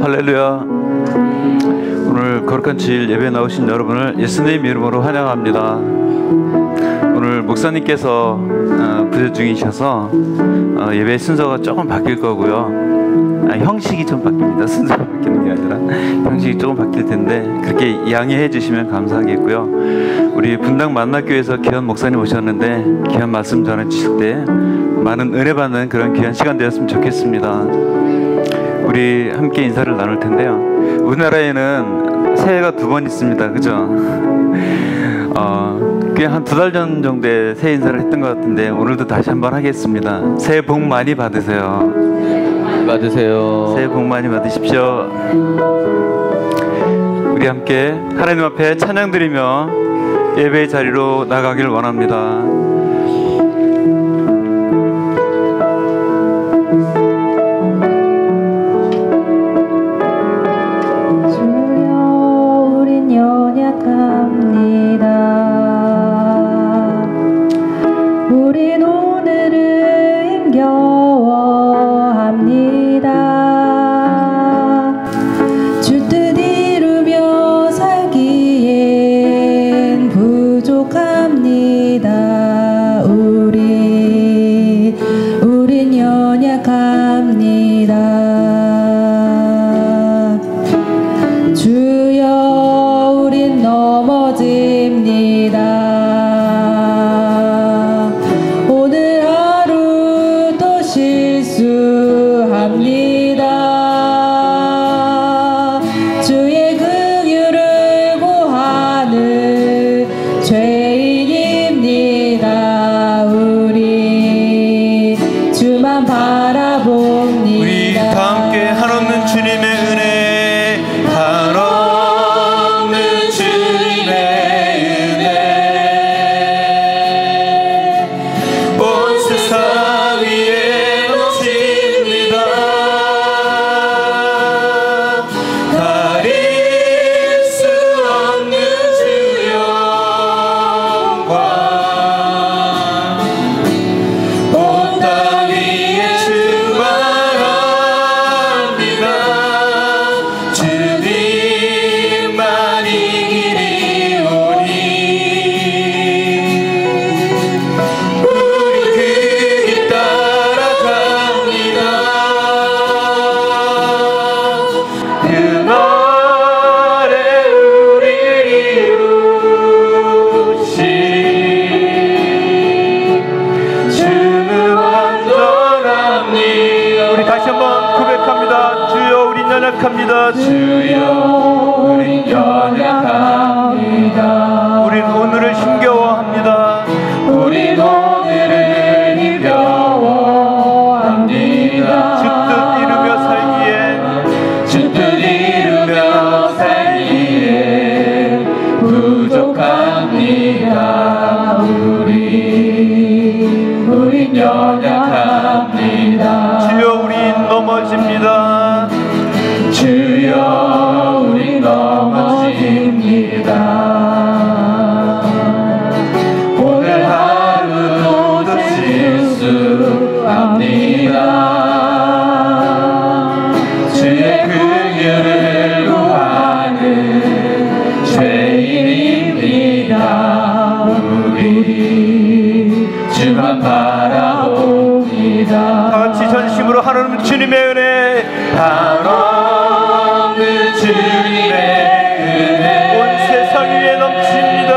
할렐루야. 오늘 거룩한 주일 예배에 나오신 여러분을 예수님 이름으로 환영합니다. 오늘 목사님께서 부재 중이셔서 예배 순서가 조금 바뀔 거고요. 형식이 좀 바뀝니다. 순서가 바뀌는 게 아니라 형식이 조금 바뀔 텐데 그렇게 양해해 주시면 감사하겠고요. 우리 분당 만나교회에서 귀한 목사님 오셨는데 귀한 말씀 전해 주실 때 많은 은혜 받는 그런 귀한 시간 되었으면 좋겠습니다. 우리 함께 인사를 나눌 텐데요. 우리나라에는 새해가 2번 있습니다. 그죠? 그냥 한 2달 전 정도에 새해 인사를 했던 것 같은데 오늘도 다시 한번 하겠습니다. 새해 복 많이 받으세요. 새해 복 많이 받으십시오. 우리 함께 하나님 앞에 찬양 드리며 예배의 자리로 나가길 원합니다. 우린 오늘을 힘겨워합니다. 주 뜻 이루며 살기엔 부족합니다. 우린 연약합니다. 주여 우린 넘어집니다. 실수합니다. 주의 긍휼을 구하는 죄인입니다. 우리 주만 바라봅니다. 우리 다 함께 한없는 주님의 은혜, 한없는 주님의 은혜, 온 세상 위에 연약합니다. 주여 우린 연약합니다. 우린 오늘을 힘겨워합니다. 우린 오늘을 힘겨워합니다. 주 뜻 이루며 살기에 부족합니다. 우린 연약합니다. 주여 우린 넘어집니다. 주여 우리 넘어집니다. 오늘 하루도 실수합니다. 주의 긍휼을 구하는 죄인입니다. 우리 주만 바라봅니다. 다같이 전심으로 하나님 주님의 은혜, 한없는 주님의 은혜, 온 세상 위에 넘칩니다.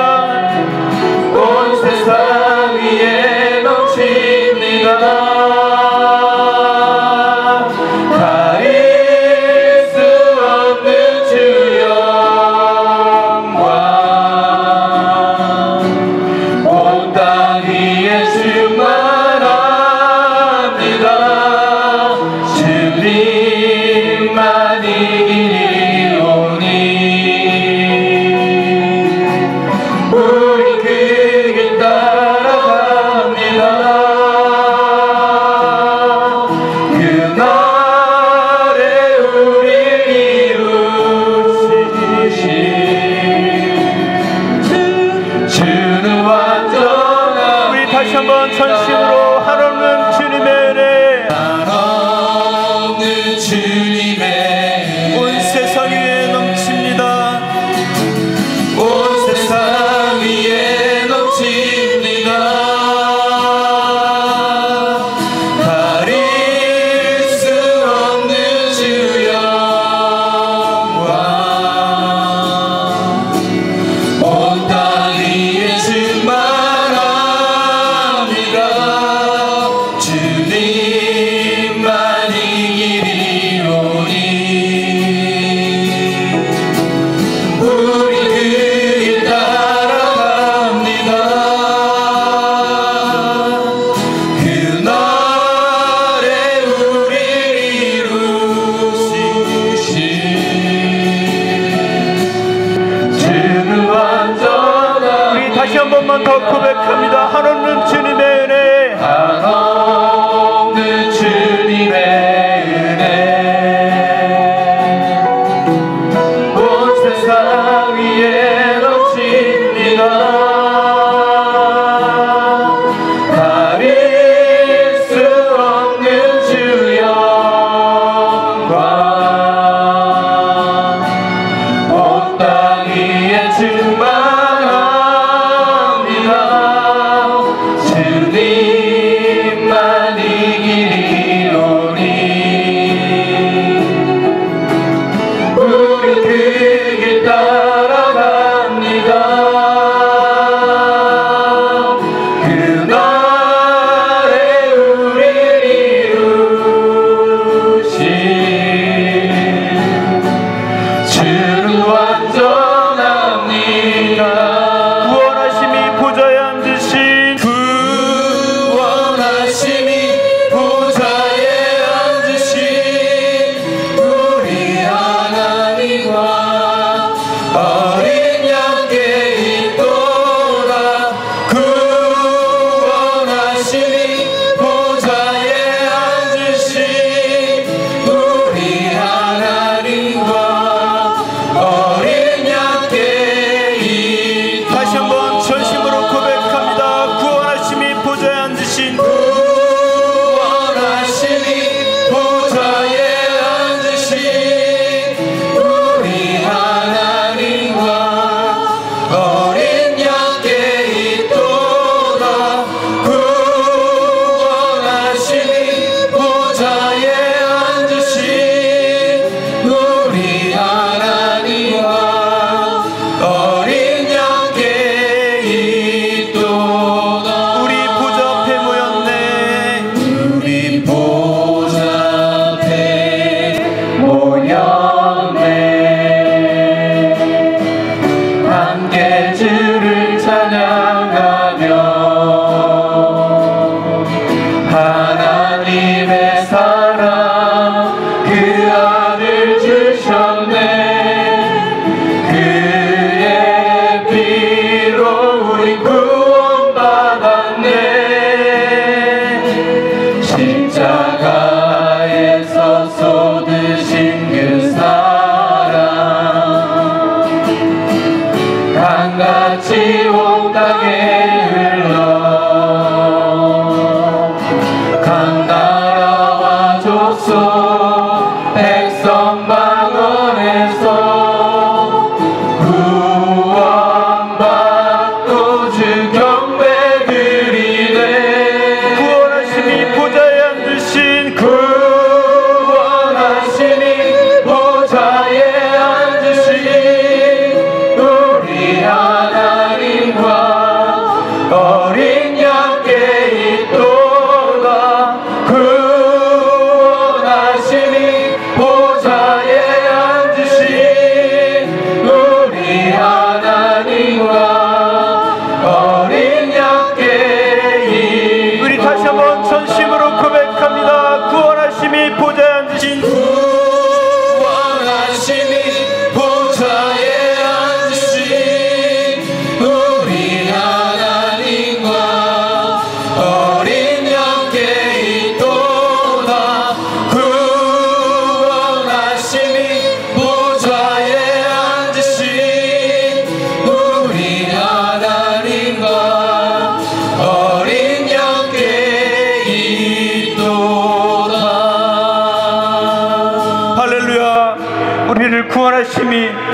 온 세상 위에 넘칩니다. 가릴 수 없는 주 영광, 온 땅 위에 충만합니다. 주님만 이기리오니 이름으로 한없는 주님의 은혜, 한없는 주님의 온 세상 위에 넘칩니다. 온 세상 위에 넘칩니다. 가릴 수 없는 주 영광, 온 땅 위에 충만합니다. 주님만이 길이오니 우리 그 길 따라갑니다. 그날에 우리를 이루시신 주는 완전한 우리 다시 한 번만 더 고백합니다. 한없는 주님의 은혜, 한없는 주님의 은혜, 온 세상 위에 넘칩니다. 가릴 수 없는 주 영광, 온 땅 위에 충만합니다. 주님만이 길이오니 우리 그 길 따라갑니다. 그날에 우리를 이루신 주는 완전합니다. 구원하심이 보좌에 앉으신 구원하심이 보좌에 앉으신 우리 하나님과 어린 양께 있도다. 구원하심이 보좌에 앉으신 우리 하나님과 어린 양께 있도다. 다시 한번 전심으로 고백합니다. 구원하심이 보좌에 앉으신 구원하심이 보좌에 앉으신 우리 하나님과 어린 양께 있도다. 구원하심이 보좌에 앉으신 우리 하나님과 어린 양께 있도다. 우리 보좌 앞에 모였네.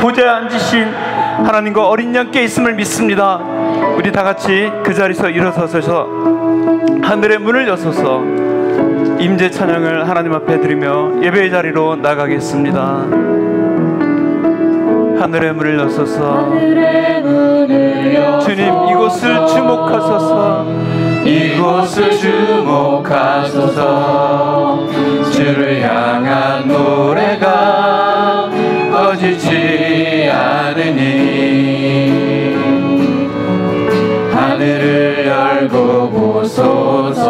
보좌에 앉으신 하나님과 어린 양께 있음을 믿습니다. 우리 다 같이 그 자리에서 일어서서 하늘의 문을 여서서 임재 찬양을 하나님 앞에 드리며 예배의 자리로 나가겠습니다. 하늘의 문을 여서서 주님 이곳을 주목하소서. 이곳을 주목하소서. 주를 향한 노래가 꺼지지 않으니 하늘을 열고 보소서.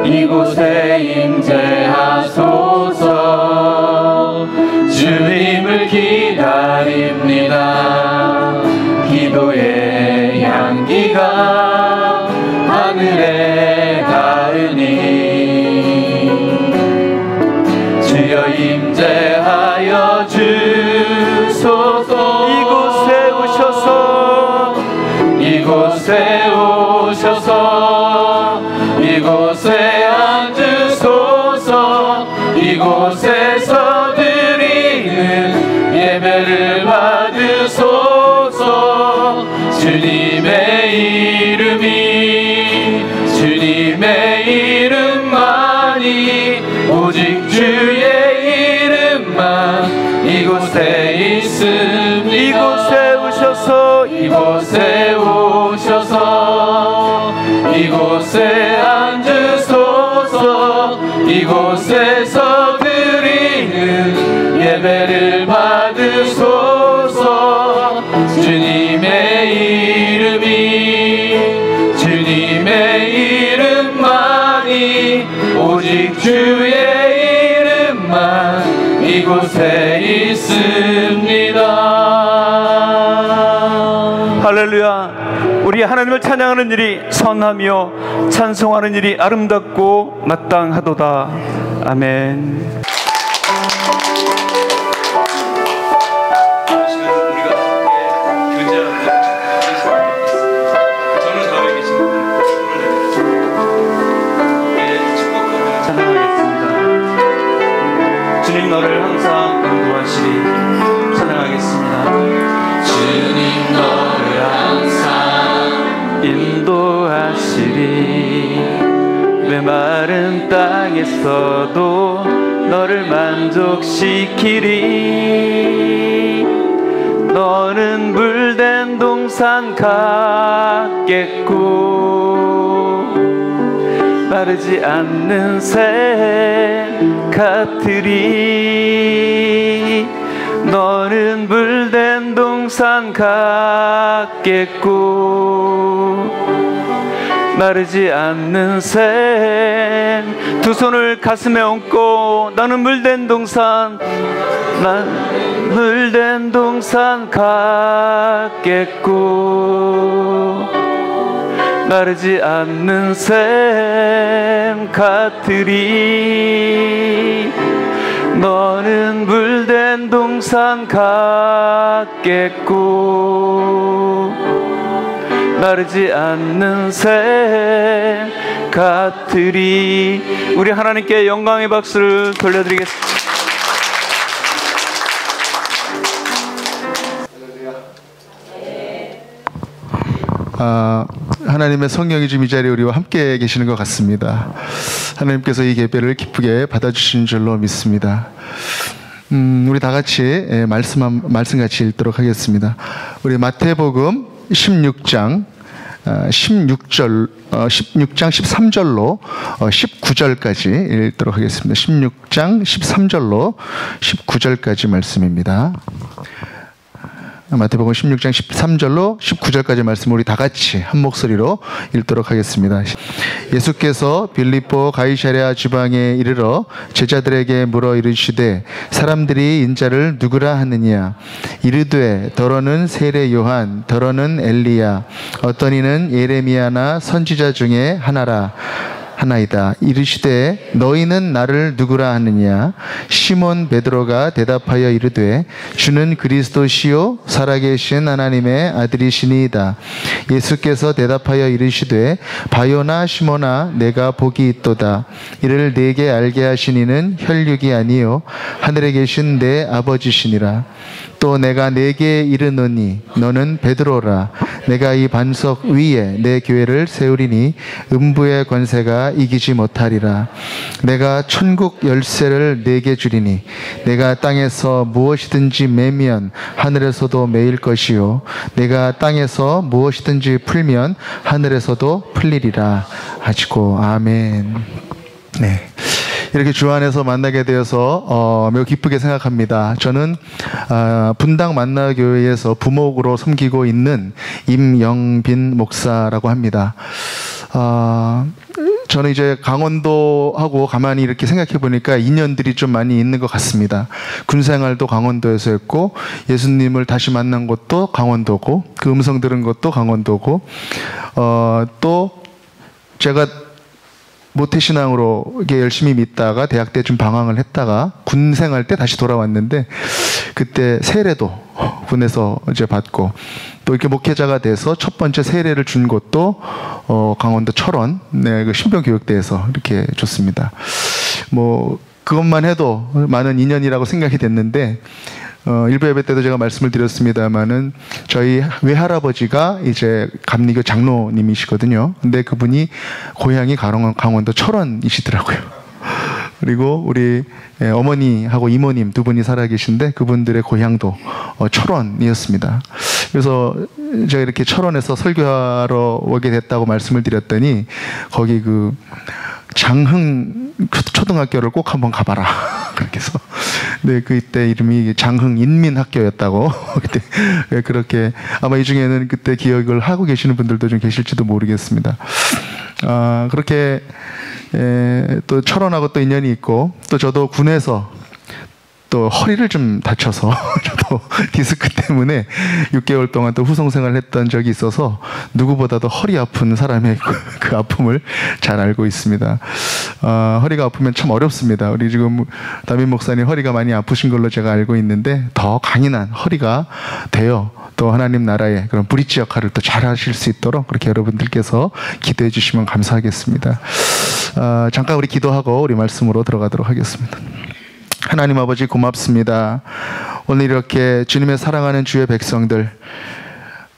이곳에 임재하소서. 주님을 기다립니다. 기도의 향기가 하늘에 닿으니 주여 임재하여 주소서. 이곳에 오셔서 이곳에 오셔서 이곳에 앉으소서. 이곳에서 드리는 예배를 받으소서. 주님의 이름만이 오직 주의 이름만 이곳에 있습니다. 이곳에 오셔서 이곳에 오셔서 이곳에 앉으소서. 이곳에서 드리는 예배를 받으소서. 주님의 이름만이 오직 주의 이름만 이곳에 있습니다. 할렐루야. 우리 하나님을 찬양하는 일이 선하며 찬송하는 일이 아름답고 마땅하도다. 아멘. 주님 너를 항상 인도하시리. 찬양하겠습니다. 주님 너를 항상 인도하시리. 메마른 땅에서도 너를 만족시키리. 너는 물된 동산 같겠고 마르지 않는 샘 같으리. 너는 물된 동산 같겠고 마르지 않는 샘. 두 손을 가슴에 얹고 나는 물된 동산 같겠고 마르지 않는 샘 같으리. 너는 물된 동산 같겠고 마르지 않는 샘 같으리. 우리 하나님께 영광의 박수를 돌려드리겠습니다. 하나님의 성령이 지금 이 자리에 우리와 함께 계시는 것 같습니다. 하나님께서 이 예배를 기쁘게 받아주시는 줄로 믿습니다. 우리 다 같이 말씀 같이 읽도록 하겠습니다. 우리 마태복음 16장 16장 13절로 19절까지 읽도록 하겠습니다. 16장 13절로 19절까지 말씀입니다. 마태복음 16장 13절로 19절까지 말씀 우리 다 같이 한 목소리로 읽도록 하겠습니다. 예수께서 빌립보 가이사랴 지방에 이르러 제자들에게 물어 이르시되 사람들이 인자를 누구라 하느냐. 이르되 더러는 세례 요한, 더러는 엘리야, 어떤 이는 예레미야나 선지자 중에 하나라 하나이다. 이르시되 너희는 나를 누구라 하느냐? 시몬 베드로가 대답하여 이르되 주는 그리스도시요 살아계신 하나님의 아들이시니이다. 예수께서 대답하여 이르시되 바요나 시몬아 내가 복이 있도다. 이를 내게 알게 하신 이는 혈육이 아니요 하늘에 계신 내 아버지시니라. 또 내가 네게 이르노니 너는 베드로라. 내가 이 반석 위에 내 교회를 세우리니 음부의 권세가 이기지 못하리라. 내가 천국 열쇠를 네게 주리니 내가 땅에서 무엇이든지 매면 하늘에서도 매일 것이요 내가 땅에서 무엇이든지 풀면 하늘에서도 풀리리라 하시고 아멘. 네. 이렇게 주 안에서 만나게 되어서 매우 기쁘게 생각합니다. 저는 분당 만나교회에서 부목으로 섬기고 있는 임영빈 목사라고 합니다. 저는 이제 강원도하고 가만히 이렇게 생각해 보니까 인연들이 좀 많이 있는 것 같습니다. 군생활도 강원도에서 했고 예수님을 다시 만난 것도 강원도고 그 음성 들은 것도 강원도고 또 제가 모태신앙으로 이렇게 열심히 믿다가 대학 때 좀 방황을 했다가 군 생활 때 다시 돌아왔는데 그때 세례도 군에서 이제 받고 또 이렇게 목회자가 돼서 첫 번째 세례를 준 곳도 강원도 철원 그 신병교육대에서 이렇게 줬습니다. 뭐 그것만 해도 많은 인연이라고 생각이 됐는데 일부 예배 때도 제가 말씀을 드렸습니다만은 저희 외할아버지가 이제 감리교 장로님이시거든요. 근데 그분이 고향이 강원도 철원이시더라고요. 그리고 우리 어머니하고 이모님 두 분이 살아계신데 그분들의 고향도 철원이었습니다. 그래서 제가 이렇게 철원에서 설교하러 오게 됐다고 말씀을 드렸더니 거기 그 장흥 초등학교를 꼭 한번 가봐라. 그렇게 해서 네, 그때 이름이 장흥인민학교였다고 그때 그렇게 아마 이 중에는 그때 기억을 하고 계시는 분들도 좀 계실지도 모르겠습니다. 그렇게 또 철원하고 또 인연이 있고 또 저도 군에서 또 허리를 좀 다쳐서 저도 디스크 때문에 6개월 동안 또 후송생활을 했던 적이 있어서 누구보다도 허리 아픈 사람의 그 아픔을 잘 알고 있습니다. 허리가 아프면 참 어렵습니다. 우리 지금 담임 목사님 허리가 많이 아프신 걸로 제가 알고 있는데 더 강인한 허리가 되어 또 하나님 나라의 그런 브릿지 역할을 또 잘 하실 수 있도록 그렇게 여러분들께서 기도해 주시면 감사하겠습니다. 잠깐 우리 기도하고 우리 말씀으로 들어가도록 하겠습니다. 하나님 아버지 고맙습니다. 오늘 이렇게 주님의 사랑하는 주의 백성들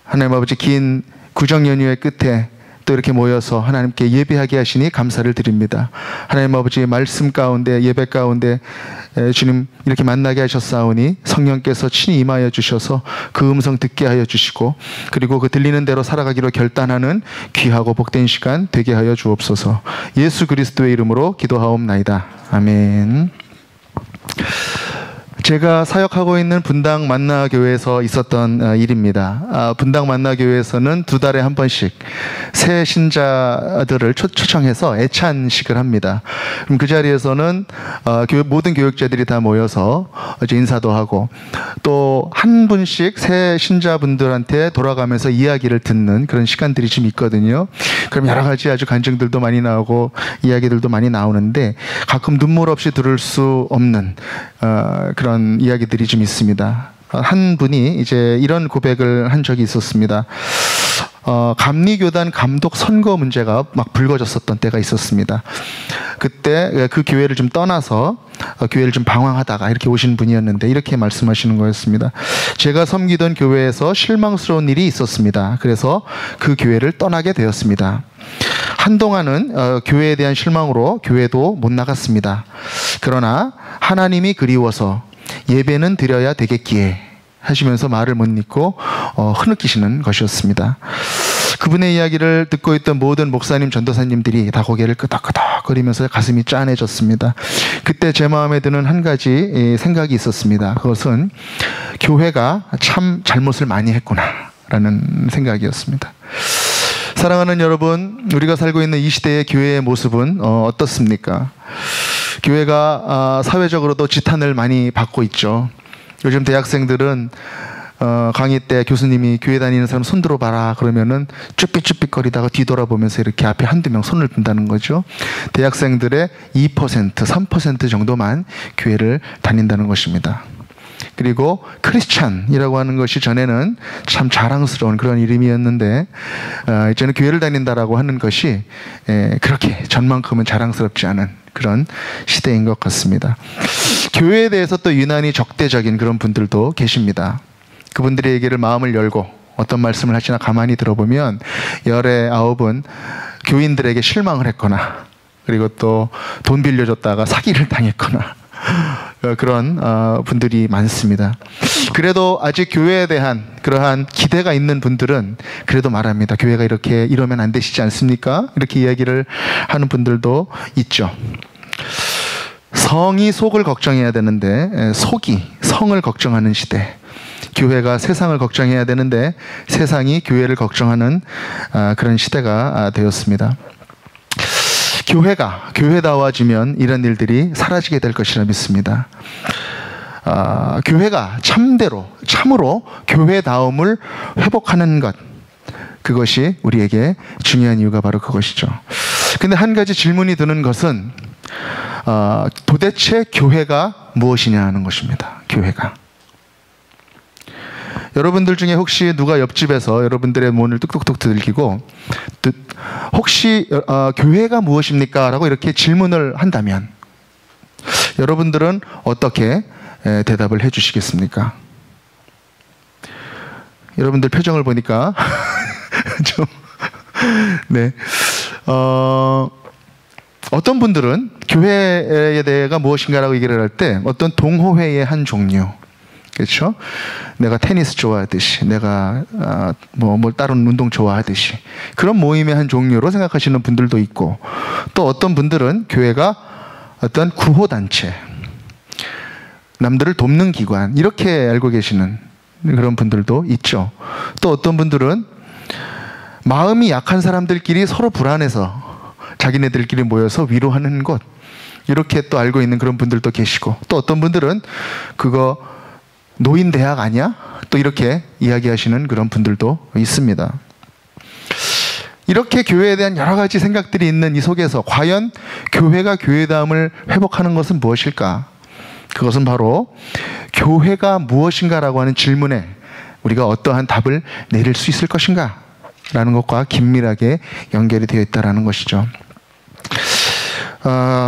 하나님 아버지 긴 구정 연휴의 끝에 또 이렇게 모여서 하나님께 예배하게 하시니 감사를 드립니다. 하나님 아버지의 말씀 가운데 예배 가운데 주님 이렇게 만나게 하셨사오니 성령께서 친히 임하여 주셔서 그 음성 듣게 하여 주시고 그리고 그 들리는 대로 살아가기로 결단하는 귀하고 복된 시간 되게 하여 주옵소서. 예수 그리스도의 이름으로 기도하옵나이다. 아멘. 제가 사역하고 있는 분당 만나교회에서 있었던 일입니다. 분당 만나교회에서는 2달에 한 번씩 새 신자들을 초청해서 애찬식을 합니다. 그럼 그 자리에서는 모든 교육자들이 다 모여서 이제 인사도 하고 또 한 분씩 새 신자분들한테 돌아가면서 이야기를 듣는 그런 시간들이 좀 있거든요. 그럼 여러 가지 아주 간증들도 많이 나오고 이야기들도 많이 나오는데 가끔 눈물 없이 들을 수 없는 그런 이야기들이 좀 있습니다. 한 분이 이제 이런 고백을 한 적이 있었습니다. 감리교단 감독 선거 문제가 막 불거졌었던 때가 있었습니다. 그때 그 교회를 좀 떠나서 교회를 좀 방황하다가 이렇게 오신 분이었는데 이렇게 말씀하시는 거였습니다. 제가 섬기던 교회에서 실망스러운 일이 있었습니다. 그래서 그 교회를 떠나게 되었습니다. 한동안은 교회에 대한 실망으로 교회도 못 나갔습니다. 그러나 하나님이 그리워서 예배는 드려야 되겠기에 하시면서 말을 못 잇고 흐느끼시는 것이었습니다. 그분의 이야기를 듣고 있던 모든 목사님, 전도사님들이 다 고개를 끄덕끄덕거리면서 가슴이 짠해졌습니다. 그때 제 마음에 드는 한 가지 생각이 있었습니다. 그것은 교회가 참 잘못을 많이 했구나 라는 생각이었습니다. 사랑하는 여러분, 우리가 살고 있는 이 시대의 교회의 모습은 어떻습니까? 교회가 사회적으로도 지탄을 많이 받고 있죠. 요즘 대학생들은 강의 때 교수님이 교회 다니는 사람 손 들어봐라 그러면은 쭈삣쭈삣거리다가 뒤돌아보면서 이렇게 앞에 한두 명 손을 든다는 거죠. 대학생들의 2%, 3% 정도만 교회를 다닌다는 것입니다. 그리고 크리스찬이라고 하는 것이 전에는 참 자랑스러운 그런 이름이었는데 이제는 교회를 다닌다라고 하는 것이 그렇게 전만큼은 자랑스럽지 않은 그런 시대인 것 같습니다. 교회에 대해서 또 유난히 적대적인 그런 분들도 계십니다. 그분들의 얘기를 마음을 열고 어떤 말씀을 하시나 가만히 들어보면 열의 9은 교인들에게 실망을 했거나 그리고 또 돈 빌려줬다가 사기를 당했거나 그런 분들이 많습니다. 그래도 아직 교회에 대한 그러한 기대가 있는 분들은 그래도 말합니다. 교회가 이렇게 이러면 안 되시지 않습니까? 이렇게 이야기를 하는 분들도 있죠. 성이 속을 걱정해야 되는데 속이 성을 걱정하는 시대. 교회가 세상을 걱정해야 되는데 세상이 교회를 걱정하는 그런 시대가 되었습니다. 교회가 교회다워지면 이런 일들이 사라지게 될 것이라 믿습니다. 교회가 참으로 교회다움을 회복하는 것, 그것이 우리에게 중요한 이유가 바로 그것이죠. 근데 한 가지 질문이 드는 것은 도대체 교회가 무엇이냐 하는 것입니다. 교회가. 여러분들 중에 혹시 누가 옆집에서 여러분들의 문을 뚝뚝뚝 들기고 혹시 교회가 무엇입니까? 라고 이렇게 질문을 한다면 여러분들은 어떻게 대답을 해 주시겠습니까? 여러분들 표정을 보니까 좀 네. 어떤 분들은 교회에 대해가 무엇인가라고 얘기를 할 때 어떤 동호회의 한 종류, 그렇죠? 내가 테니스 좋아하듯이, 내가 뭐 다른 운동 좋아하듯이 그런 모임의 한 종류로 생각하시는 분들도 있고, 또 어떤 분들은 교회가 어떤 구호단체, 남들을 돕는 기관, 이렇게 알고 계시는 그런 분들도 있죠. 또 어떤 분들은 마음이 약한 사람들끼리 서로 불안해서 자기네들끼리 모여서 위로하는 곳, 이렇게 또 알고 있는 그런 분들도 계시고, 또 어떤 분들은 그거 노인대학 아니야? 또 이렇게 이야기하시는 그런 분들도 있습니다. 이렇게 교회에 대한 여러 가지 생각들이 있는 이 속에서 과연 교회가 교회다움을 회복하는 것은 무엇일까? 그것은 바로 교회가 무엇인가라고 하는 질문에 우리가 어떠한 답을 내릴 수 있을 것인가? 라는 것과 긴밀하게 연결이 되어 있다는 것이죠.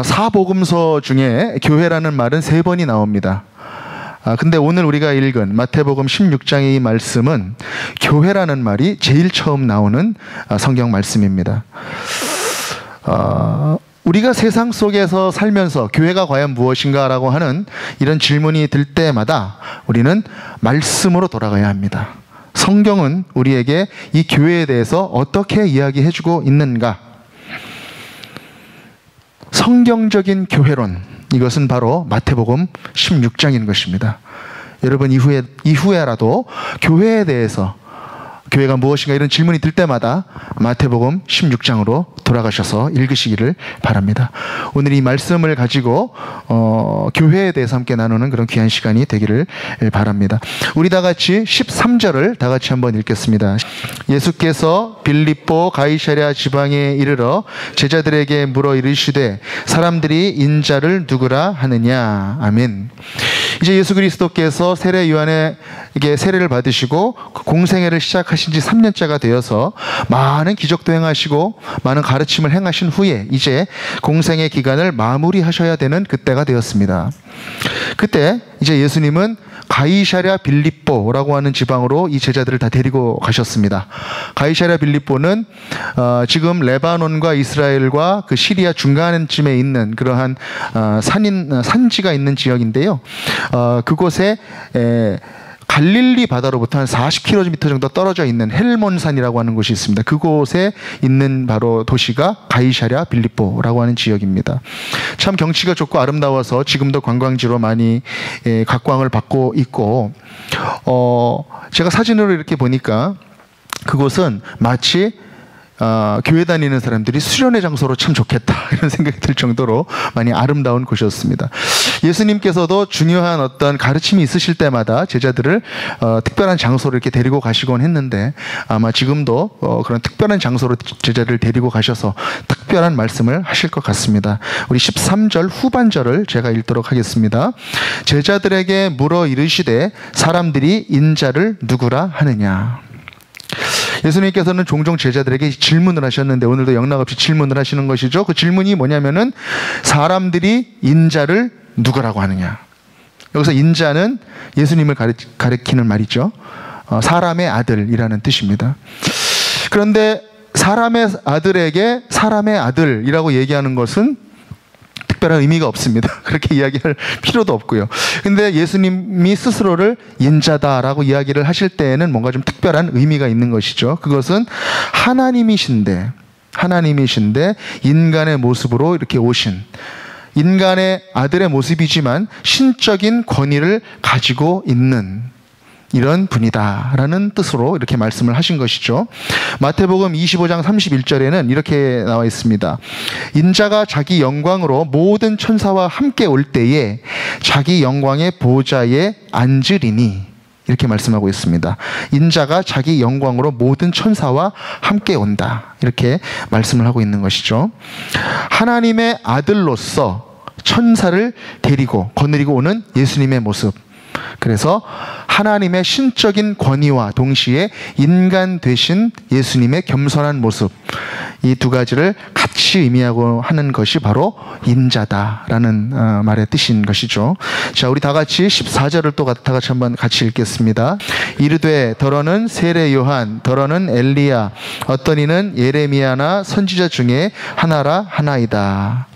사복음서 중에 교회라는 말은 3번이 나옵니다. 근데 오늘 우리가 읽은 마태복음 16장의 이 말씀은 교회라는 말이 제일 처음 나오는 성경 말씀입니다. 우리가 세상 속에서 살면서 교회가 과연 무엇인가라고 하는 이런 질문이 들 때마다 우리는 말씀으로 돌아가야 합니다. 성경은 우리에게 이 교회에 대해서 어떻게 이야기해주고 있는가? 성경적인 교회론, 이것은 바로 마태복음 16장인 것입니다. 여러분 이후에라도 교회에 대해서, 교회가 무엇인가 이런 질문이 들 때마다 마태복음 16장으로 돌아가셔서 읽으시기를 바랍니다. 오늘 이 말씀을 가지고 교회에 대해서 함께 나누는 그런 귀한 시간이 되기를 바랍니다. 우리 다 같이 13절을 다 같이 한번 읽겠습니다. 예수께서 빌립보 가이사랴 지방에 이르러 제자들에게 물어 이르시되 사람들이 인자를 누구라 하느냐. 아멘. 이제 예수 그리스도께서 세례 요한에게 세례를 받으시고 공생애를 시작하신 지 3년째가 되어서 많은 기적도 행하시고 많은 가르침을 행하신 후에 이제 공생애 기간을 마무리하셔야 되는 그때가 되었습니다. 그때 이제 예수님은 가이사랴 빌립보라고 하는 지방으로 이 제자들을 다 데리고 가셨습니다. 가이사랴 빌립보는 지금 레바논과 이스라엘과 그 시리아 중간쯤에 있는 그러한 산지가 있는 지역인데요. 그곳에 갈릴리 바다로부터 한 40km 정도 떨어져 있는 헬몬산이라고 하는 곳이 있습니다. 그곳에 있는 바로 도시가 가이사랴 빌립보라고 하는 지역입니다. 참 경치가 좋고 아름다워서 지금도 관광지로 많이 각광을 받고 있고, 제가 사진으로 이렇게 보니까 그곳은 마치 교회 다니는 사람들이 수련의 장소로 참 좋겠다 이런 생각이 들 정도로 많이 아름다운 곳이었습니다. 예수님께서도 중요한 어떤 가르침이 있으실 때마다 제자들을 특별한 장소로 이렇게 데리고 가시곤 했는데 아마 지금도 그런 특별한 장소로 제자를 데리고 가셔서 특별한 말씀을 하실 것 같습니다. 우리 13절 후반절을 제가 읽도록 하겠습니다. 제자들에게 물어 이르시되 사람들이 인자를 누구라 하느냐. 예수님께서는 종종 제자들에게 질문을 하셨는데 오늘도 영락없이 질문을 하시는 것이죠. 그 질문이 뭐냐면은 사람들이 인자를 누구라고 하느냐. 여기서 인자는 예수님을 가리키는 말이죠. 사람의 아들이라는 뜻입니다. 그런데 사람의 아들에게 사람의 아들이라고 얘기하는 것은 특별한 의미가 없습니다. 그렇게 이야기할 필요도 없고요. 근데 예수님이 스스로를 인자다라고 이야기를 하실 때에는 뭔가 좀 특별한 의미가 있는 것이죠. 그것은 하나님이신데 인간의 모습으로 이렇게 오신 인간의 아들의 모습이지만 신적인 권위를 가지고 있는 이런 분이다라는 뜻으로 이렇게 말씀을 하신 것이죠. 마태복음 25장 31절에는 이렇게 나와 있습니다. 인자가 자기 영광으로 모든 천사와 함께 올 때에 자기 영광의 보좌에 앉으리니 이렇게 말씀하고 있습니다. 인자가 자기 영광으로 모든 천사와 함께 온다 이렇게 말씀을 하고 있는 것이죠. 하나님의 아들로서 천사를 데리고 거느리고 오는 예수님의 모습, 그래서 하나님의 신적인 권위와 동시에 인간 되신 예수님의 겸손한 모습, 이 두 가지를 같이 의미하고 하는 것이 바로 인자다라는 말의 뜻인 것이죠. 자, 우리 다 같이 14절을 또 다 같이 한번 같이 읽겠습니다. 이르되 더러는 세례 요한, 더러는 엘리야, 어떤 이는 예레미야나 선지자 중에 하나라 하나이다.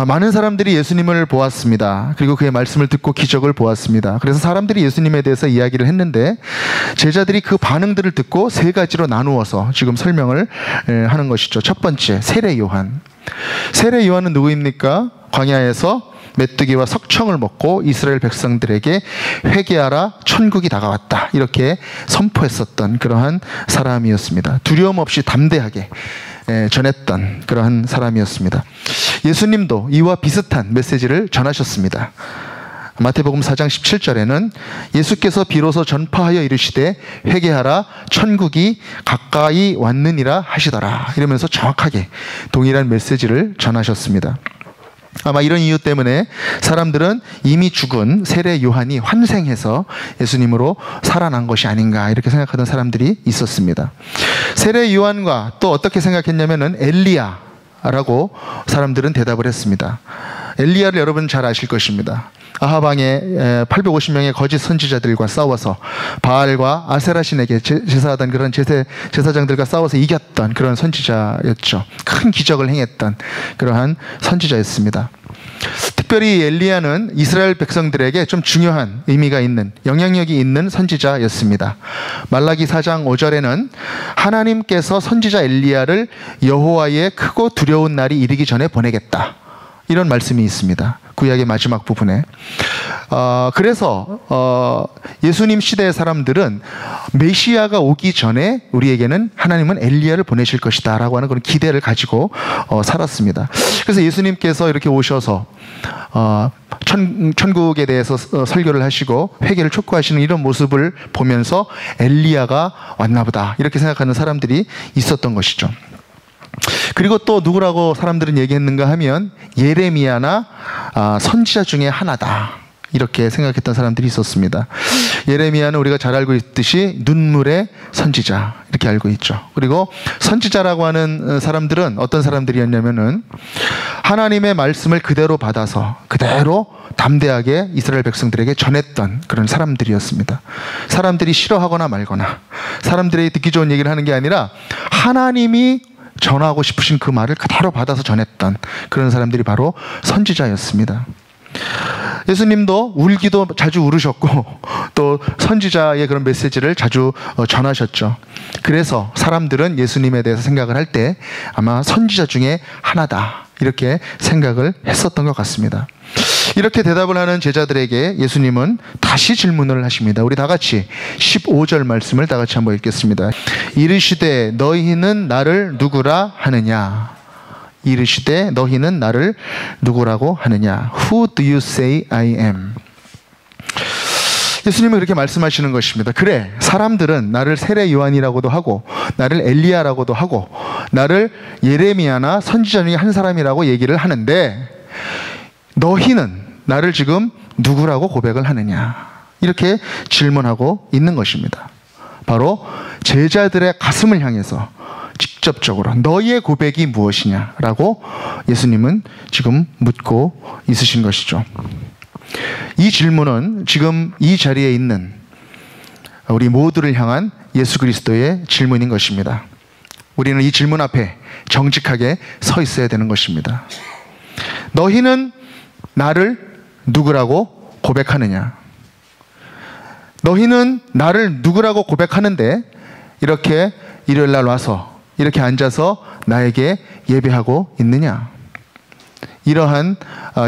많은 사람들이 예수님을 보았습니다. 그리고 그의 말씀을 듣고 기적을 보았습니다. 그래서 사람들이 예수님에 대해서 이야기를 했는데 제자들이 그 반응들을 듣고 세 가지로 나누어서 지금 설명을 하는 것이죠. 첫 번째, 세례 요한. 세례 요한은 누구입니까? 광야에서 메뚜기와 석청을 먹고 이스라엘 백성들에게 회개하라, 천국이 다가왔다 이렇게 선포했었던 그러한 사람이었습니다. 두려움 없이 담대하게 전했던 그러한 사람이었습니다. 예수님도 이와 비슷한 메시지를 전하셨습니다. 마태복음 4장 17절에는 예수께서 비로소 전파하여 이르시되 회개하라, 천국이 가까이 왔느니라 하시더라 이러면서 정확하게 동일한 메시지를 전하셨습니다. 아마 이런 이유 때문에 사람들은 이미 죽은 세례 요한이 환생해서 예수님으로 살아난 것이 아닌가 이렇게 생각하던 사람들이 있었습니다. 세례 요한과 또 어떻게 생각했냐면은 엘리야라고 사람들은 대답을 했습니다. 엘리야를 여러분 잘 아실 것입니다. 아하방에 850명의 거짓 선지자들과 싸워서 바알과 아세라 신에게 제사하던 그런 제사장들과 싸워서 이겼던 그런 선지자였죠. 큰 기적을 행했던 그러한 선지자였습니다. 특별히 엘리야는 이스라엘 백성들에게 좀 중요한 의미가 있는, 영향력이 있는 선지자였습니다. 말라기 4장 5절에는 하나님께서 선지자 엘리야를 여호와의 크고 두려운 날이 이르기 전에 보내겠다 이런 말씀이 있습니다. 구약의 마지막 부분에. 그래서 예수님 시대의 사람들은 메시아가 오기 전에 우리에게는 하나님은 엘리야를 보내실 것이다 라고 하는 그런 기대를 가지고 살았습니다. 그래서 예수님께서 이렇게 오셔서 천국에 대해서 설교를 하시고 회개를 촉구하시는 이런 모습을 보면서 엘리야가 왔나 보다 이렇게 생각하는 사람들이 있었던 것이죠. 그리고 또 누구라고 사람들은 얘기했는가 하면 예레미야나 선지자 중에 하나다 이렇게 생각했던 사람들이 있었습니다. 예레미야는 우리가 잘 알고 있듯이 눈물의 선지자 이렇게 알고 있죠. 그리고 선지자라고 하는 사람들은 어떤 사람들이었냐면은 하나님의 말씀을 그대로 받아서 그대로 담대하게 이스라엘 백성들에게 전했던 그런 사람들이었습니다. 사람들이 싫어하거나 말거나 사람들이 듣기 좋은 얘기를 하는 게 아니라 하나님이 전하고 싶으신 그 말을 그대로 받아서 전했던 그런 사람들이 바로 선지자였습니다. 예수님도 울기도 자주 울으셨고 또 선지자의 그런 메시지를 자주 전하셨죠. 그래서 사람들은 예수님에 대해서 생각을 할 때 아마 선지자 중에 하나다 이렇게 생각을 했었던 것 같습니다. 이렇게 대답을 하는 제자들에게 예수님은 다시 질문을 하십니다. 우리 다 같이 15절 말씀을 다 같이 한번 읽겠습니다. 이르시되 너희는 나를 누구라 하느냐? 이르시되 너희는 나를 누구라고 하느냐? Who do you say I am? 예수님은 그렇게 말씀하시는 것입니다. 그래, 사람들은 나를 세례 요한이라고도 하고 나를 엘리야라고도 하고 나를 예레미야나 선지자 중에 한 사람이라고 얘기를 하는데 너희는 나를 지금 누구라고 고백을 하느냐? 이렇게 질문하고 있는 것입니다. 바로 제자들의 가슴을 향해서 직접적으로 너희의 고백이 무엇이냐라고 예수님은 지금 묻고 있으신 것이죠. 이 질문은 지금 이 자리에 있는 우리 모두를 향한 예수 그리스도의 질문인 것입니다. 우리는 이 질문 앞에 정직하게 서 있어야 되는 것입니다. 너희는 나를 누구라고 고백하느냐? 너희는 나를 누구라고 고백하는데 이렇게 일요일 날 와서 이렇게 앉아서 나에게 예배하고 있느냐? 이러한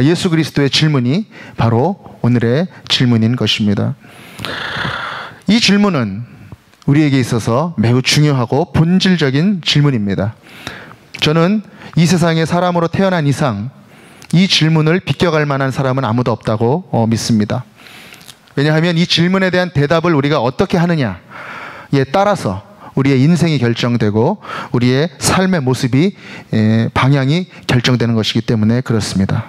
예수 그리스도의 질문이 바로 오늘의 질문인 것입니다. 이 질문은 우리에게 있어서 매우 중요하고 본질적인 질문입니다. 저는 이 세상에 사람으로 태어난 이상 이 질문을 비껴갈 만한 사람은 아무도 없다고 믿습니다. 왜냐하면 이 질문에 대한 대답을 우리가 어떻게 하느냐에 따라서 우리의 인생이 결정되고 우리의 삶의 모습이 방향이 결정되는 것이기 때문에 그렇습니다.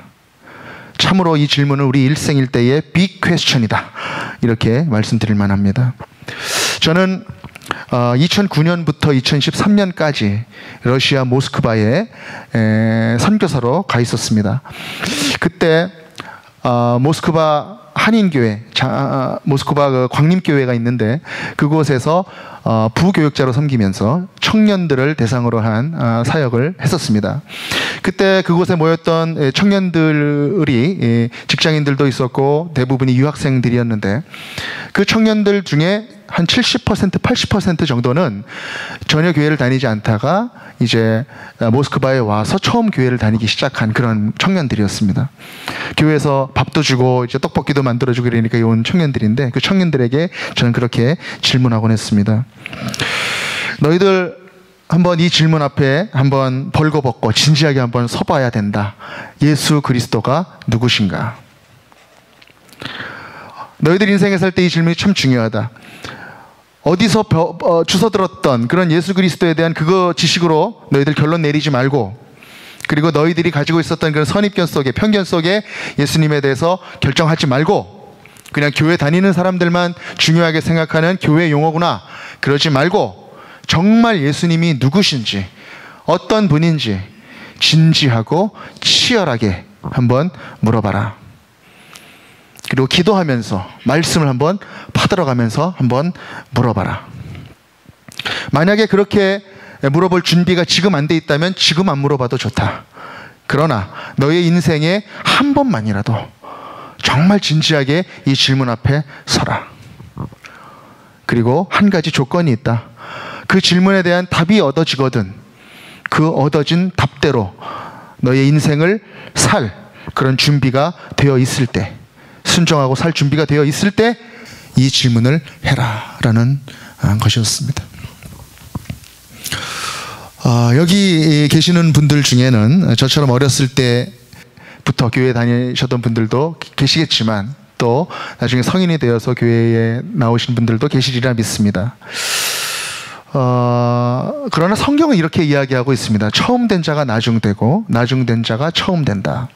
참으로 이 질문은 우리 일생일대의 빅 퀘스천이다, 이렇게 말씀드릴 만합니다. 저는 2009년부터 2013년까지 러시아 모스크바에 선교사로 가 있었습니다. 그때 모스크바 한인교회, 모스크바 그 광림교회가 있는데 그곳에서 부교육자로 섬기면서 청년들을 대상으로 한 사역을 했었습니다. 그때 그곳에 모였던 청년들이 직장인들도 있었고 대부분이 유학생들이었는데 그 청년들 중에 한 70%, 80% 정도는 전혀 교회를 다니지 않다가 이제 모스크바에 와서 처음 교회를 다니기 시작한 그런 청년들이었습니다. 교회에서 밥도 주고 이제 떡볶이도 만들어주고 이러니까 온 청년들인데 그 청년들에게 저는 그렇게 질문하곤 했습니다. 너희들 한번 이 질문 앞에 한번 벌거벗고 진지하게 한번 서봐야 된다. 예수 그리스도가 누구신가? 너희들 인생에 살 때 이 질문이 참 중요하다. 어디서 주워 들었던 그런 예수 그리스도에 대한 그거 지식으로 너희들 결론 내리지 말고, 그리고 너희들이 가지고 있었던 그런 선입견 속에, 편견 속에 예수님에 대해서 결정하지 말고 그냥 교회 다니는 사람들만 중요하게 생각하는 교회 용어구나, 그러지 말고 정말 예수님이 누구신지, 어떤 분인지 진지하고 치열하게 한번 물어봐라. 그리고 기도하면서 말씀을 한번 파들어가면서 한번 물어봐라. 만약에 그렇게 물어볼 준비가 지금 안 돼 있다면 지금 안 물어봐도 좋다. 그러나 너의 인생에 한 번만이라도 정말 진지하게 이 질문 앞에 서라. 그리고 한 가지 조건이 있다. 그 질문에 대한 답이 얻어지거든 그 얻어진 답대로 너의 인생을 살 그런 준비가 되어 있을 때, 순종하고 살 준비가 되어 있을 때 이 질문을 해라 라는 것이었습니다. 여기 계시는 분들 중에는 저처럼 어렸을 때부터 교회에 다니셨던 분들도 계시겠지만 또 나중에 성인이 되어서 교회에 나오신 분들도 계시리라 믿습니다. 그러나 성경은 이렇게 이야기하고 있습니다. 처음 된 자가 나중되고 나중된 자가 처음 된다.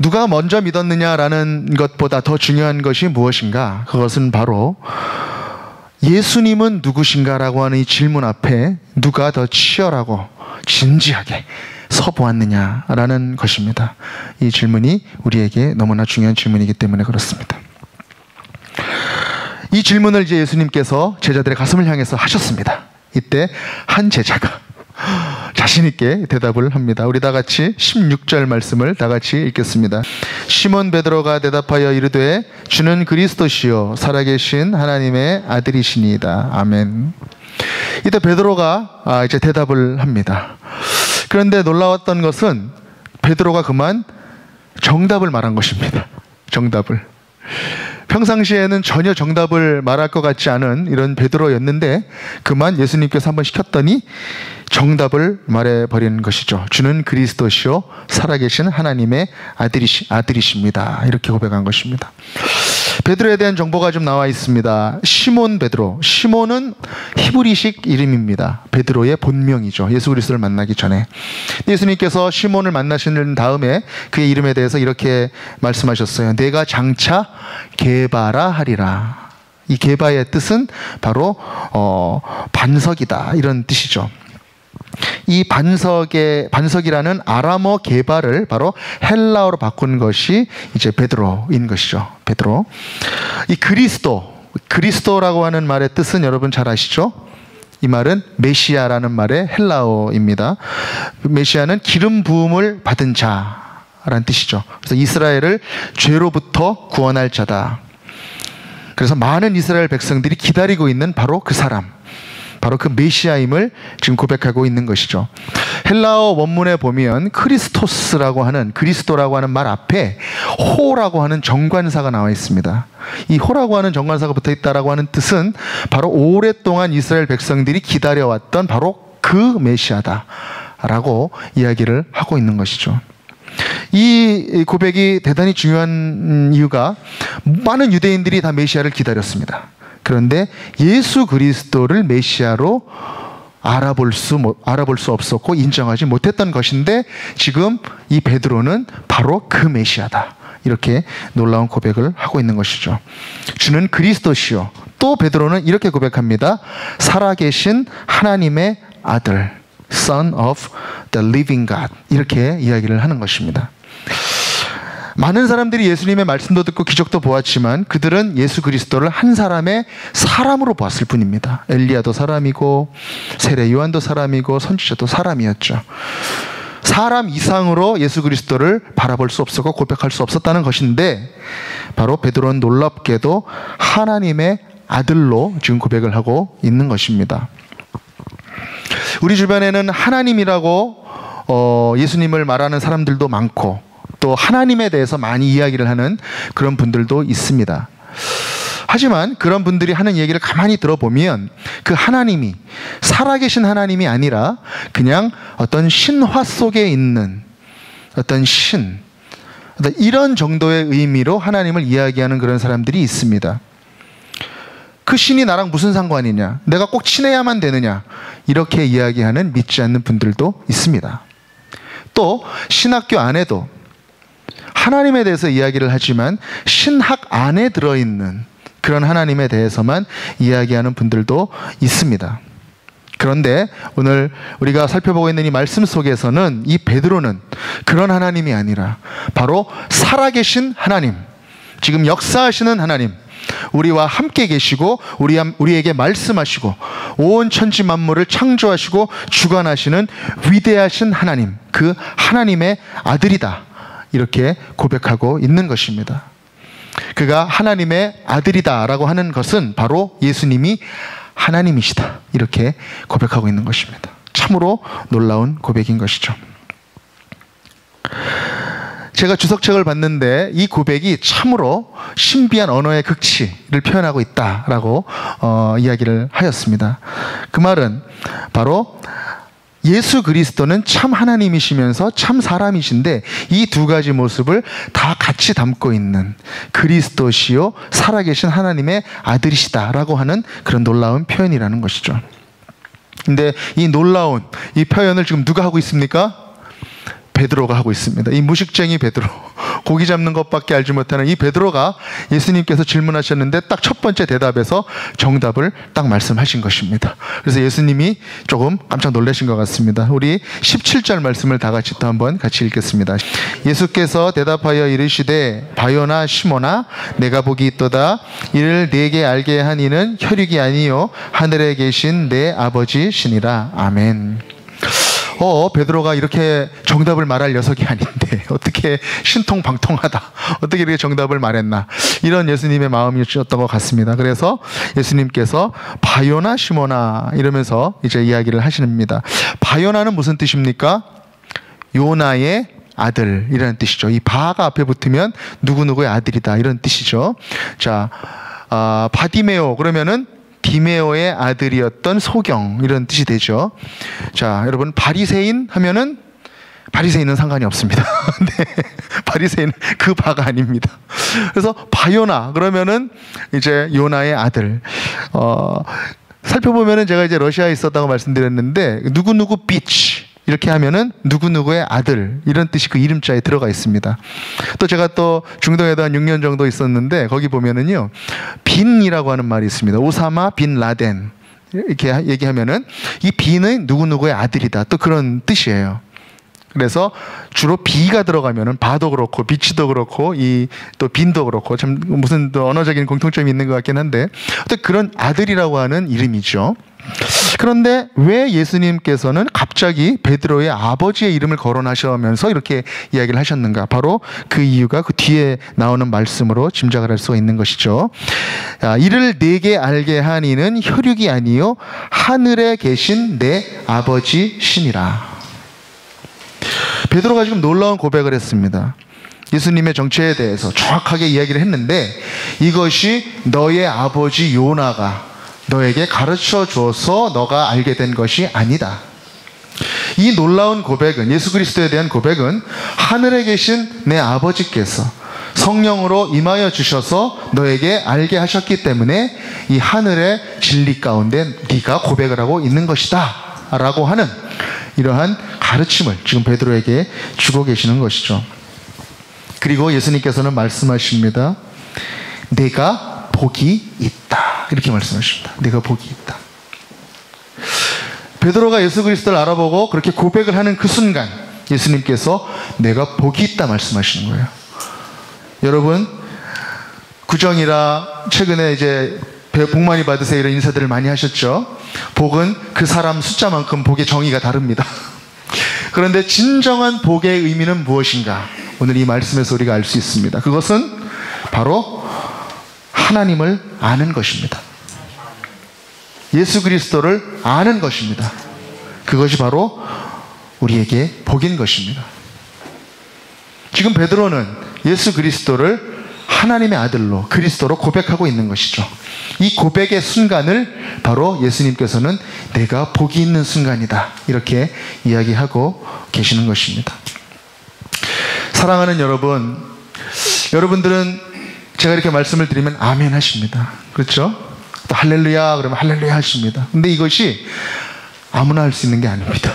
누가 먼저 믿었느냐라는 것보다 더 중요한 것이 무엇인가? 그것은 바로 예수님은 누구신가라고 하는 이 질문 앞에 누가 더 치열하고 진지하게 서보았느냐라는 것입니다. 이 질문이 우리에게 너무나 중요한 질문이기 때문에 그렇습니다. 이 질문을 이제 예수님께서 제자들의 가슴을 향해서 하셨습니다. 이때 한 제자가 자신 있게 대답을 합니다. 우리 다 같이 16절 말씀을 다 같이 읽겠습니다. 시몬 베드로가 대답하여 이르되 주는 그리스도시요 살아계신 하나님의 아들이시니이다. 아멘. 이때 베드로가 이제 대답을 합니다. 그런데 놀라웠던 것은 베드로가 그만 정답을 말한 것입니다. 정답을. 평상시에는 전혀 정답을 말할 것 같지 않은 이런 베드로였는데 그만 예수님께서 한번 시켰더니 정답을 말해버리는 것이죠. 주는 그리스도시요 살아계신 하나님의 아들이십니다. 이렇게 고백한 것입니다. 베드로에 대한 정보가 좀 나와 있습니다. 시몬 베드로. 시몬은 히브리식 이름입니다. 베드로의 본명이죠. 예수 그리스도를 만나기 전에. 예수님께서 시몬을 만나신 다음에 그의 이름에 대해서 이렇게 말씀하셨어요. 내가 장차 게바라 하리라. 이 게바의 뜻은 바로 반석이다, 이런 뜻이죠. 이 반석이라는 아람어 게바를 바로 헬라어로 바꾼 것이 이제 베드로인 것이죠. 베드로. 이 그리스도라고 하는 말의 뜻은 여러분 잘 아시죠? 이 말은 메시아라는 말의 헬라어입니다. 메시아는 기름 부음을 받은 자라는 뜻이죠. 그래서 이스라엘을 죄로부터 구원할 자다. 그래서 많은 이스라엘 백성들이 기다리고 있는 바로 그 사람, 바로 그 메시아임을 지금 고백하고 있는 것이죠. 헬라어 원문에 보면 크리스토스라고 하는, 그리스도라고 하는 말 앞에 호라고 하는 정관사가 나와 있습니다. 이 호라고 하는 정관사가 붙어 있다라고 하는 뜻은 바로 오랫동안 이스라엘 백성들이 기다려왔던 바로 그 메시아다라고 이야기를 하고 있는 것이죠. 이 고백이 대단히 중요한 이유가 많은 유대인들이 다 메시아를 기다렸습니다. 그런데 예수 그리스도를 메시아로 알아볼 수 없었고 인정하지 못했던 것인데 지금 이 베드로는 바로 그 메시아다, 이렇게 놀라운 고백을 하고 있는 것이죠. 주는 그리스도시요. 또 베드로는 이렇게 고백합니다. 살아계신 하나님의 아들, Son of the living God, 이렇게 이야기를 하는 것입니다. 많은 사람들이 예수님의 말씀도 듣고 기적도 보았지만 그들은 예수 그리스도를 한 사람의 사람으로 보았을 뿐입니다. 엘리야도 사람이고 세례 요한도 사람이고 선지자도 사람이었죠. 사람 이상으로 예수 그리스도를 바라볼 수 없었고 고백할 수 없었다는 것인데 바로 베드로는 놀랍게도 하나님의 아들로 지금 고백을 하고 있는 것입니다. 우리 주변에는 하나님이라고 예수님을 말하는 사람들도 많고 또 하나님에 대해서 많이 이야기를 하는 그런 분들도 있습니다. 하지만 그런 분들이 하는 얘기를 가만히 들어보면 그 하나님이 살아계신 하나님이 아니라 그냥 어떤 신화 속에 있는 어떤 신, 이런 정도의 의미로 하나님을 이야기하는 그런 사람들이 있습니다. 그 신이 나랑 무슨 상관이냐, 내가 꼭 친해야만 되느냐, 이렇게 이야기하는 믿지 않는 분들도 있습니다. 또 신학교 안에도 하나님에 대해서 이야기를 하지만 신학 안에 들어있는 그런 하나님에 대해서만 이야기하는 분들도 있습니다. 그런데 오늘 우리가 살펴보고 있는 이 말씀 속에서는 이 베드로는 그런 하나님이 아니라 바로 살아계신 하나님, 지금 역사하시는 하나님, 우리와 함께 계시고 우리에게 말씀하시고 온 천지 만물을 창조하시고 주관하시는 위대하신 하나님, 그 하나님의 아들이다, 이렇게 고백하고 있는 것입니다. 그가 하나님의 아들이다라고 하는 것은 바로 예수님이 하나님이시다, 이렇게 고백하고 있는 것입니다. 참으로 놀라운 고백인 것이죠. 제가 주석책을 봤는데 이 고백이 참으로 신비한 언어의 극치를 표현하고 있다라고 이야기를 하였습니다. 그 말은 바로 예수 그리스도는 참 하나님이시면서 참 사람이신데 이 두 가지 모습을 다 같이 담고 있는 그리스도시요 살아계신 하나님의 아들이시다라고 하는 그런 놀라운 표현이라는 것이죠. 근데 이 놀라운 이 표현을 지금 누가 하고 있습니까? 베드로가 하고 있습니다. 이 무식쟁이 베드로, 고기 잡는 것밖에 알지 못하는 이 베드로가 예수님께서 질문하셨는데 딱 첫 번째 대답에서 정답을 딱 말씀하신 것입니다. 그래서 예수님이 조금 깜짝 놀라신 것 같습니다. 우리 17절 말씀을 다 같이 또 한번 같이 읽겠습니다. 예수께서 대답하여 이르시되 바요나 시몬아 내가 복이 있도다. 이를 네게 알게 한 이는 혈육이 아니요 하늘에 계신 내 아버지시니라. 아멘. 베드로가 이렇게 정답을 말할 녀석이 아닌데 어떻게 신통방통하다, 어떻게 이렇게 정답을 말했나, 이런 예수님의 마음이었던 것 같습니다. 그래서 예수님께서 바요나 시몬아 이러면서 이제 이야기를 하십니다. 바요나는 무슨 뜻입니까? 요나의 아들이라는 뜻이죠. 이 바가 앞에 붙으면 누구누구의 아들이다 이런 뜻이죠. 자, 바디메오 그러면은 디메오의 아들이었던 소경 이런 뜻이 되죠. 자, 여러분 바리새인 하면은 바리새인은 상관이 없습니다. 네, 바리새인은 그 바가 아닙니다. 그래서 바요나 그러면은 이제 요나의 아들. 살펴보면은 제가 이제 러시아에 있었다고 말씀드렸는데 누구누구 비치 이렇게 하면은 누구누구의 아들 이런 뜻이 그 이름자에 들어가 있습니다. 또 제가 또 중동에도 한 6년 정도 있었는데 거기 보면은요 빈이라고 하는 말이 있습니다. 오사마 빈 라덴 이렇게 얘기하면은 이 빈은 누구누구의 아들이다 또 그런 뜻이에요. 그래서 주로 비가 들어가면은 바도 그렇고 비치도 그렇고 이 또 빈도 그렇고 참 무슨 또 언어적인 공통점이 있는 것 같긴 한데 어떤 그런 아들이라고 하는 이름이죠. 그런데 왜 예수님께서는 갑자기 베드로의 아버지의 이름을 거론하시면서 이렇게 이야기를 하셨는가? 바로 그 이유가 그 뒤에 나오는 말씀으로 짐작을 할 수가 있는 것이죠. 이를 내게 알게 한 이는 혈육이 아니요 하늘에 계신 내 아버지시니라. 베드로가 지금 놀라운 고백을 했습니다. 예수님의 정체에 대해서 정확하게 이야기를 했는데 이것이 너의 아버지 요나가 너에게 가르쳐 줘서 너가 알게 된 것이 아니다. 이 놀라운 고백은 예수 그리스도에 대한 고백은 하늘에 계신 내 아버지께서 성령으로 임하여 주셔서 너에게 알게 하셨기 때문에 이 하늘의 진리 가운데 네가 고백을 하고 있는 것이다 라고 하는 이러한 가르침을 지금 베드로에게 주고 계시는 것이죠. 그리고 예수님께서는 말씀하십니다. 내가 복이 있다 이렇게 말씀하십니다. 내가 복이 있다. 베드로가 예수 그리스도를 알아보고 그렇게 고백을 하는 그 순간 예수님께서 내가 복이 있다 말씀하시는 거예요. 여러분 구정이라 최근에 이제 복 많이 받으세요 이런 인사들을 많이 하셨죠. 복은 그 사람 숫자만큼 복의 정의가 다릅니다. 그런데 진정한 복의 의미는 무엇인가? 오늘 이 말씀에서 우리가 알 수 있습니다. 그것은 바로 하나님을 아는 것입니다. 예수 그리스도를 아는 것입니다. 그것이 바로 우리에게 복인 것입니다. 지금 베드로는 예수 그리스도를 하나님의 아들로 그리스도로 고백하고 있는 것이죠. 이 고백의 순간을 바로 예수님께서는 내가 복이 있는 순간이다 이렇게 이야기하고 계시는 것입니다. 사랑하는 여러분, 여러분들은 제가 이렇게 말씀을 드리면 아멘 하십니다. 그렇죠? 또 할렐루야 그러면 할렐루야 하십니다. 근데 이것이 아무나 할 수 있는 게 아닙니다.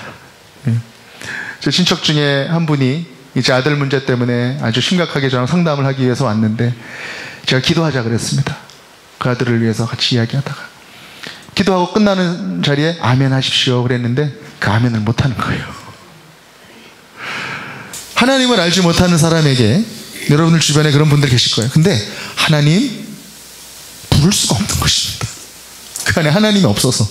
제 친척 중에 한 분이 이제 아들 문제 때문에 아주 심각하게 저랑 상담을 하기 위해서 왔는데 제가 기도하자 그랬습니다. 그 아들을 위해서 같이 이야기하다가 기도하고 끝나는 자리에 아멘 하십시오 그랬는데 그 아멘을 못하는 거예요. 하나님을 알지 못하는 사람에게 여러분들 주변에 그런 분들 계실 거예요. 근데 하나님 부를 수가 없는 것입니다. 그 안에 하나님이 없어서.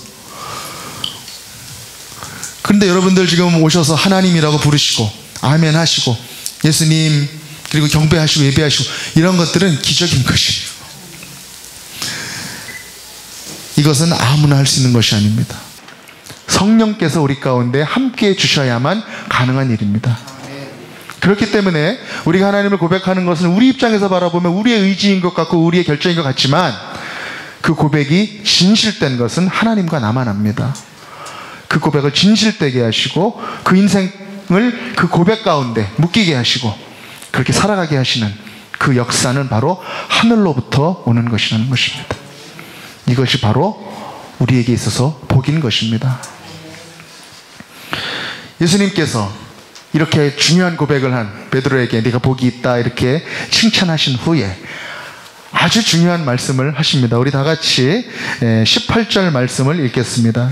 그런데 여러분들 지금 오셔서 하나님이라고 부르시고 아멘 하시고 예수님 그리고 경배하시고 예배하시고 이런 것들은 기적인 것이에요. 이것은 아무나 할 수 있는 것이 아닙니다. 성령께서 우리 가운데 함께해 주셔야만 가능한 일입니다. 그렇기 때문에 우리가 하나님을 고백하는 것은 우리 입장에서 바라보면 우리의 의지인 것 같고 우리의 결정인 것 같지만 그 고백이 진실된 것은 하나님과 나만 압니다. 그 고백을 진실되게 하시고 그 인생을 그 고백 가운데 묶이게 하시고 그렇게 살아가게 하시는 그 역사는 바로 하늘로부터 오는 것이라는 것입니다. 이것이 바로 우리에게 있어서 복인 것입니다. 예수님께서 이렇게 중요한 고백을 한 베드로에게 네가 복이 있다 이렇게 칭찬하신 후에 아주 중요한 말씀을 하십니다. 우리 다 같이 18절 말씀을 읽겠습니다.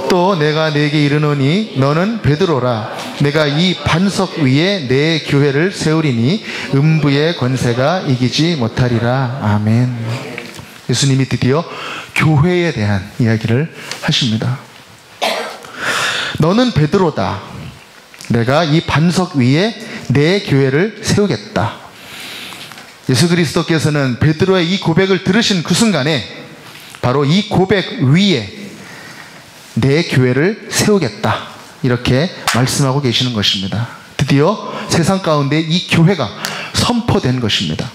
또 내가 네게 이르노니 너는 베드로라. 내가 이 반석 위에 내 교회를 세우리니 음부의 권세가 이기지 못하리라. 아멘. 예수님이 드디어 교회에 대한 이야기를 하십니다. 너는 베드로다. 내가 이 반석 위에 내 교회를 세우겠다. 예수 그리스도께서는 베드로의 이 고백을 들으신 그 순간에 바로 이 고백 위에 내 교회를 세우겠다 이렇게 말씀하고 계시는 것입니다. 드디어 세상 가운데 이 교회가 선포된 것입니다.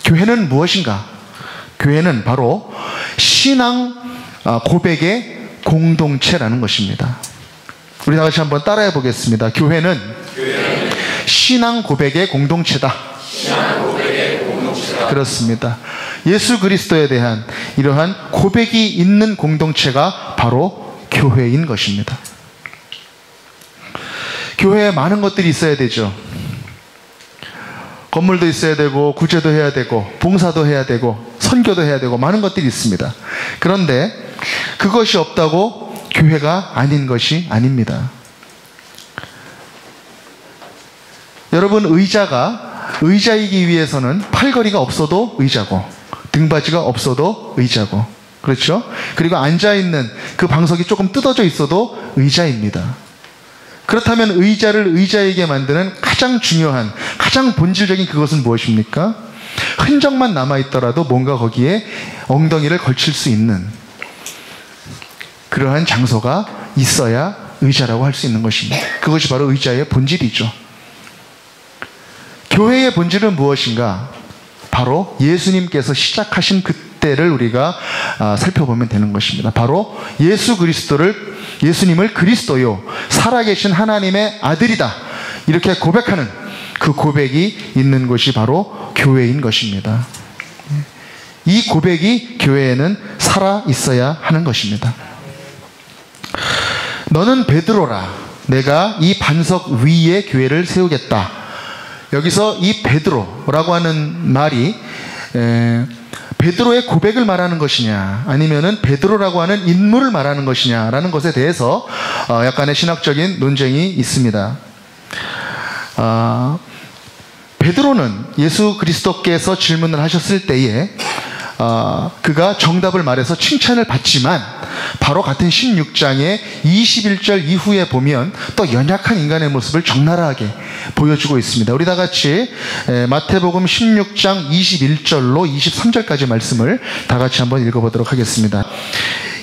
교회는 무엇인가? 교회는 바로 신앙 고백의 공동체라는 것입니다. 우리 다 같이 한번 따라해 보겠습니다. 교회는 신앙 고백의 공동체다. 그렇습니다. 예수 그리스도에 대한 이러한 고백이 있는 공동체가 바로 교회인 것입니다. 교회에 많은 것들이 있어야 되죠. 건물도 있어야 되고, 구제도 해야 되고, 봉사도 해야 되고, 선교도 해야 되고, 많은 것들이 있습니다. 그런데 그것이 없다고 교회가 아닌 것이 아닙니다. 여러분, 의자이기 위해서는 팔걸이가 없어도 의자고, 등받이가 없어도 의자고, 그렇죠? 그리고 앉아있는 그 방석이 조금 뜯어져 있어도 의자입니다. 그렇다면 의자를 의자이게 만드는 가장 중요한, 가장 본질적인 그것은 무엇입니까? 흔적만 남아있더라도 뭔가 거기에 엉덩이를 걸칠 수 있는 그러한 장소가 있어야 의자라고 할 수 있는 것입니다. 그것이 바로 의자의 본질이죠. 교회의 본질은 무엇인가? 바로 예수님께서 시작하신 그때를 우리가 살펴보면 되는 것입니다. 바로 예수님을 그리스도요, 살아계신 하나님의 아들이다, 이렇게 고백하는 그 고백이 있는 것이 바로 교회인 것입니다. 이 고백이 교회에는 살아 있어야 하는 것입니다. 너는 베드로라, 내가 이 반석 위에 교회를 세우겠다. 여기서 이 베드로라고 하는 말이 베드로의 고백을 말하는 것이냐, 아니면은 베드로라고 하는 인물을 말하는 것이냐라는 것에 대해서 약간의 신학적인 논쟁이 있습니다. 베드로는 예수 그리스도께서 질문을 하셨을 때에 그가 정답을 말해서 칭찬을 받지만, 바로 같은 16장의 21절 이후에 보면 또 연약한 인간의 모습을 적나라하게 보여주고 있습니다. 우리 다 같이 마태복음 16장 21절로 23절까지 말씀을 다 같이 한번 읽어보도록 하겠습니다.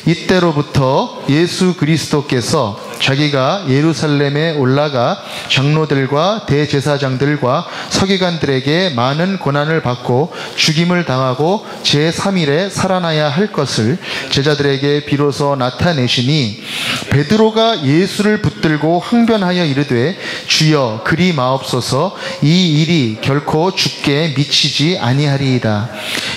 이때로부터 예수 그리스도께서 자기가 예루살렘에 올라가 장로들과 대제사장들과 서기관들에게 많은 고난을 받고 죽임을 당하고 제3일에 살아나야 할 것을 제자들에게 비로소 나타내시니, 베드로가 예수를 붙들고 항변하여 이르되 주여 그리 마옵소서, 이 일이 결코 주께 미치지 아니하리이다.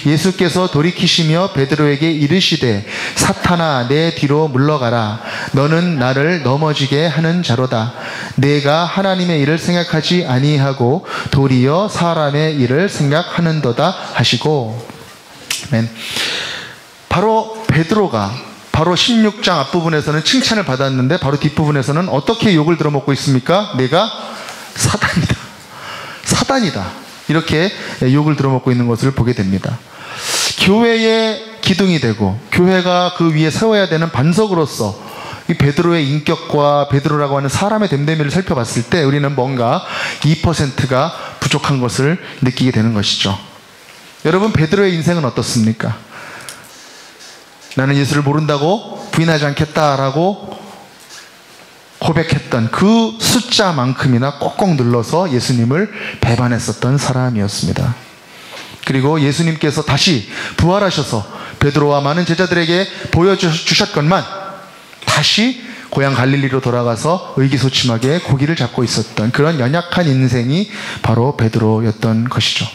예수께서 돌이키시며 베드로에게 이르시되 사탄아 내 뒤로 물러가라. 너는 나를 넘어지게 하는 자로다. 내가 하나님의 일을 생각하지 아니하고 도리어 사람의 일을 생각하는도다 하시고. 아멘. 바로 베드로가 바로 16장 앞부분에서는 칭찬을 받았는데, 바로 뒷부분에서는 어떻게 욕을 들어먹고 있습니까? 내가 사단이다, 이렇게 욕을 들어먹고 있는 것을 보게 됩니다. 교회의 기둥이 되고 교회가 그 위에 세워야 되는 반석으로서 이 베드로의 인격과 베드로라고 하는 사람의 됨됨이를 살펴봤을 때 우리는 뭔가 2%가 부족한 것을 느끼게 되는 것이죠. 여러분, 베드로의 인생은 어떻습니까? 나는 예수를 모른다고 부인하지 않겠다라고 고백했던 그 숫자만큼이나 꼭꼭 눌러서 예수님을 배반했었던 사람이었습니다. 그리고 예수님께서 다시 부활하셔서 베드로와 많은 제자들에게 보여주셨건만 다시 고향 갈릴리로 돌아가서 의기소침하게 고기를 잡고 있었던 그런 연약한 인생이 바로 베드로였던 것이죠.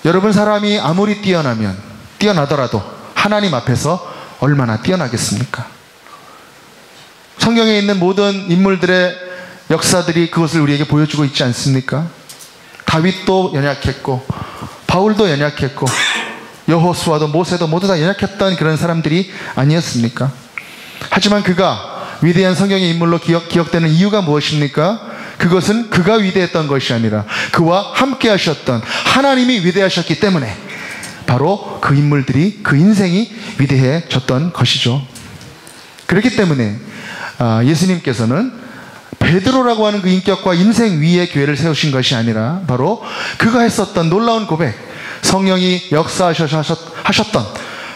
여러분, 사람이 아무리 뛰어나더라도 하나님 앞에서 얼마나 뛰어나겠습니까? 성경에 있는 모든 인물들의 역사들이 그것을 우리에게 보여주고 있지 않습니까? 다윗도 연약했고, 바울도 연약했고, 여호수아도 모세도 모두 다 연약했던 그런 사람들이 아니었습니까? 하지만 그가 위대한 성경의 인물로 기억되는 이유가 무엇입니까? 그것은 그가 위대했던 것이 아니라 그와 함께 하셨던 하나님이 위대하셨기 때문에 바로 그 인물들이, 그 인생이 위대해졌던 것이죠. 그렇기 때문에 예수님께서는 베드로라고 하는 그 인격과 인생 위에 교회를 세우신 것이 아니라 바로 그가 했었던 놀라운 고백, 성령이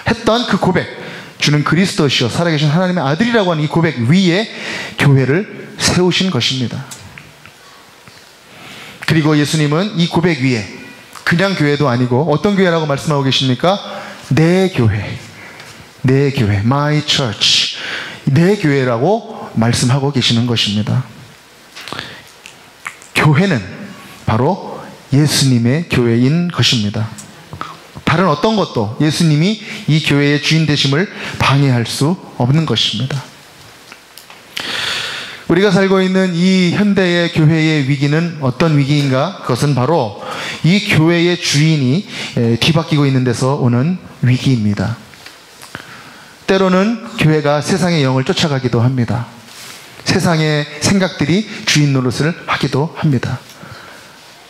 했던 그 고백, 주는 그리스도시요 살아계신 하나님의 아들이라고 하는 이 고백 위에 교회를 세우신 것입니다. 그리고 예수님은 이 고백 위에 그냥 교회도 아니고 어떤 교회라고 말씀하고 계십니까? 내 교회, 내 교회, my church, 내 교회라고 말씀하고 계시는 것입니다. 교회는 바로 예수님의 교회인 것입니다. 다른 어떤 것도 예수님이 이 교회의 주인 되심을 방해할 수 없는 것입니다. 우리가 살고 있는 이 현대의 교회의 위기는 어떤 위기인가? 그것은 바로 이 교회의 주인이 뒤바뀌고 있는 데서 오는 위기입니다. 때로는 교회가 세상의 영을 쫓아가기도 합니다. 세상의 생각들이 주인 노릇을 하기도 합니다.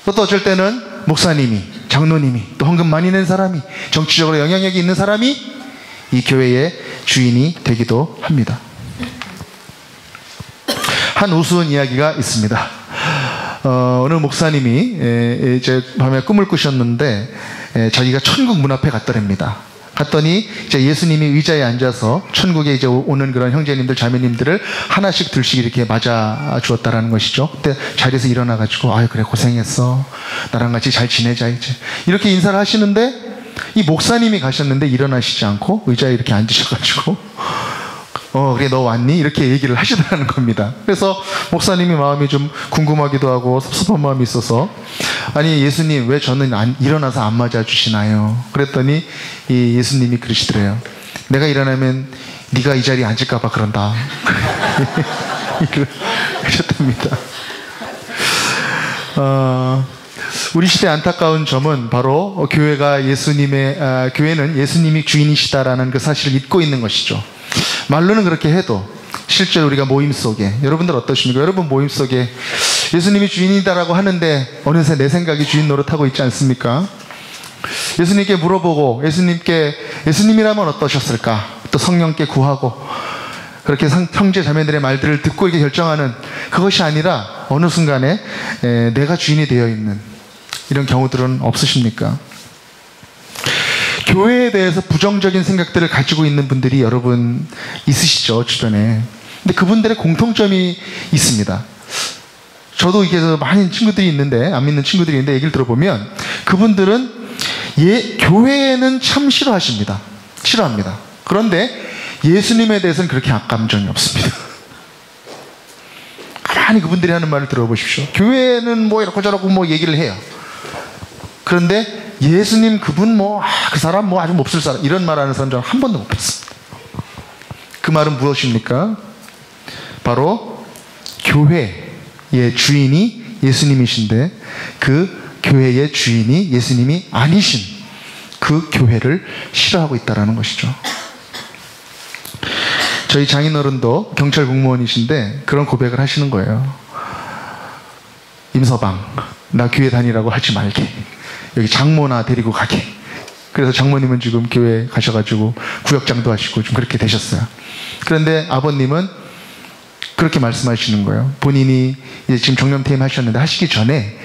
또 어쩔 때는 목사님이, 장로님이, 또 헌금 많이 낸 사람이, 정치적으로 영향력이 있는 사람이 이 교회의 주인이 되기도 합니다. 한 우스운 이야기가 있습니다. 어느 목사님이 이제 밤에 꿈을 꾸셨는데 자기가 천국 문 앞에 갔더랍니다. 갔더니 이제 예수님이 의자에 앉아서 천국에 이제 오는 그런 형제님들, 자매님들을 하나씩 둘씩 이렇게 맞아 주었다라는 것이죠. 그때 자리에서 일어나가지고, 아유, 그래, 고생했어. 나랑 같이 잘 지내자, 이제. 이렇게 인사를 하시는데, 이 목사님이 가셨는데 일어나시지 않고 의자에 이렇게 앉으셔가지고, 그래, 너 왔니? 이렇게 얘기를 하시더라는 겁니다. 그래서 목사님이 마음이 좀 궁금하기도 하고 섭섭한 마음이 있어서, 아니, 예수님, 왜 저는 일어나서 안 맞아주시나요? 그랬더니 이 예수님이 그러시더래요. 내가 일어나면 네가 이 자리에 앉을까봐 그런다. 하셨답니다. 우리 시대의 안타까운 점은 바로 교회는 예수님이 주인이시다라는 그 사실을 잊고 있는 것이죠. 말로는 그렇게 해도 실제로 우리가 모임 속에, 여러분들 어떠십니까? 여러분 모임 속에 예수님이 주인이다라고 하는데 어느새 내 생각이 주인 노릇하고 있지 않습니까? 예수님께 물어보고 예수님이라면 어떠셨을까? 또 성령께 구하고 그렇게 형제 자매들의 말들을 듣고 이렇게 결정하는 그것이 아니라 어느 순간에 내가 주인이 되어 있는 이런 경우들은 없으십니까? 교회에 대해서 부정적인 생각들을 가지고 있는 분들이 여러분 있으시죠, 주변에. 근데 그분들의 공통점이 있습니다. 저도 이게 많은 친구들이 있는데, 안 믿는 친구들이 있는데 얘기를 들어보면 그분들은 교회에는 참 싫어합니다. 그런데 예수님에 대해서는 그렇게 악감정이 없습니다. 가만히 그분들이 하는 말을 들어보십시오. 교회는 뭐 이렇고 저렇고 뭐 얘기를 해요. 그런데 예수님 그분 그 사람 아주 몹쓸 사람, 이런 말 하는 사람 저는 한 번도 못 봤습니다. 그 말은 무엇입니까? 바로 교회의 주인이 예수님이신데 그 교회의 주인이 예수님이 아니신 그 교회를 싫어하고 있다는 것이죠. 저희 장인어른도 경찰 공무원이신데 그런 고백을 하시는 거예요. 임서방, 나 교회 다니라고 하지 말게. 여기 장모나 데리고 가게. 그래서 장모님은 지금 교회 가셔가지고 구역장도 하시고 좀 그렇게 되셨어요. 그런데 아버님은 그렇게 말씀하시는 거예요. 본인이 이제 지금 정년퇴임 하셨는데 하시기 전에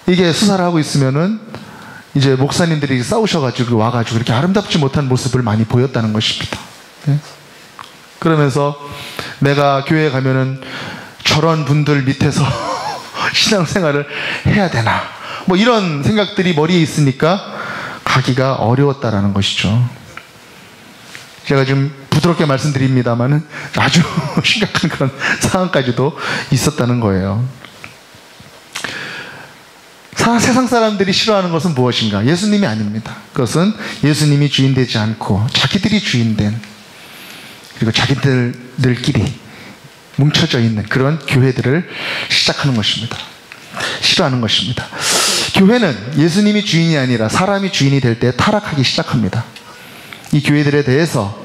이게 수사를 하고 있으면은 이제 목사님들이 싸우셔가지고 와가지고 그렇게 아름답지 못한 모습을 많이 보였다는 것입니다. 네? 그러면서 내가 교회에 가면은 저런 분들 밑에서 신앙생활을 해야 되나, 뭐 이런 생각들이 머리에 있으니까 가기가 어려웠다라는 것이죠. 제가 지금 부드럽게 말씀드립니다만은 아주 심각한 그런 상황까지도 있었다는 거예요. 세상 사람들이 싫어하는 것은 무엇인가? 예수님이 아닙니다. 그것은 예수님이 주인 되지 않고 자기들이 주인된, 그리고 자기들끼리 뭉쳐져 있는 그런 교회들을 시작하는 것입니다. 싫어하는 것입니다. 교회는 예수님이 주인이 아니라 사람이 주인이 될 때 타락하기 시작합니다. 이 교회들에 대해서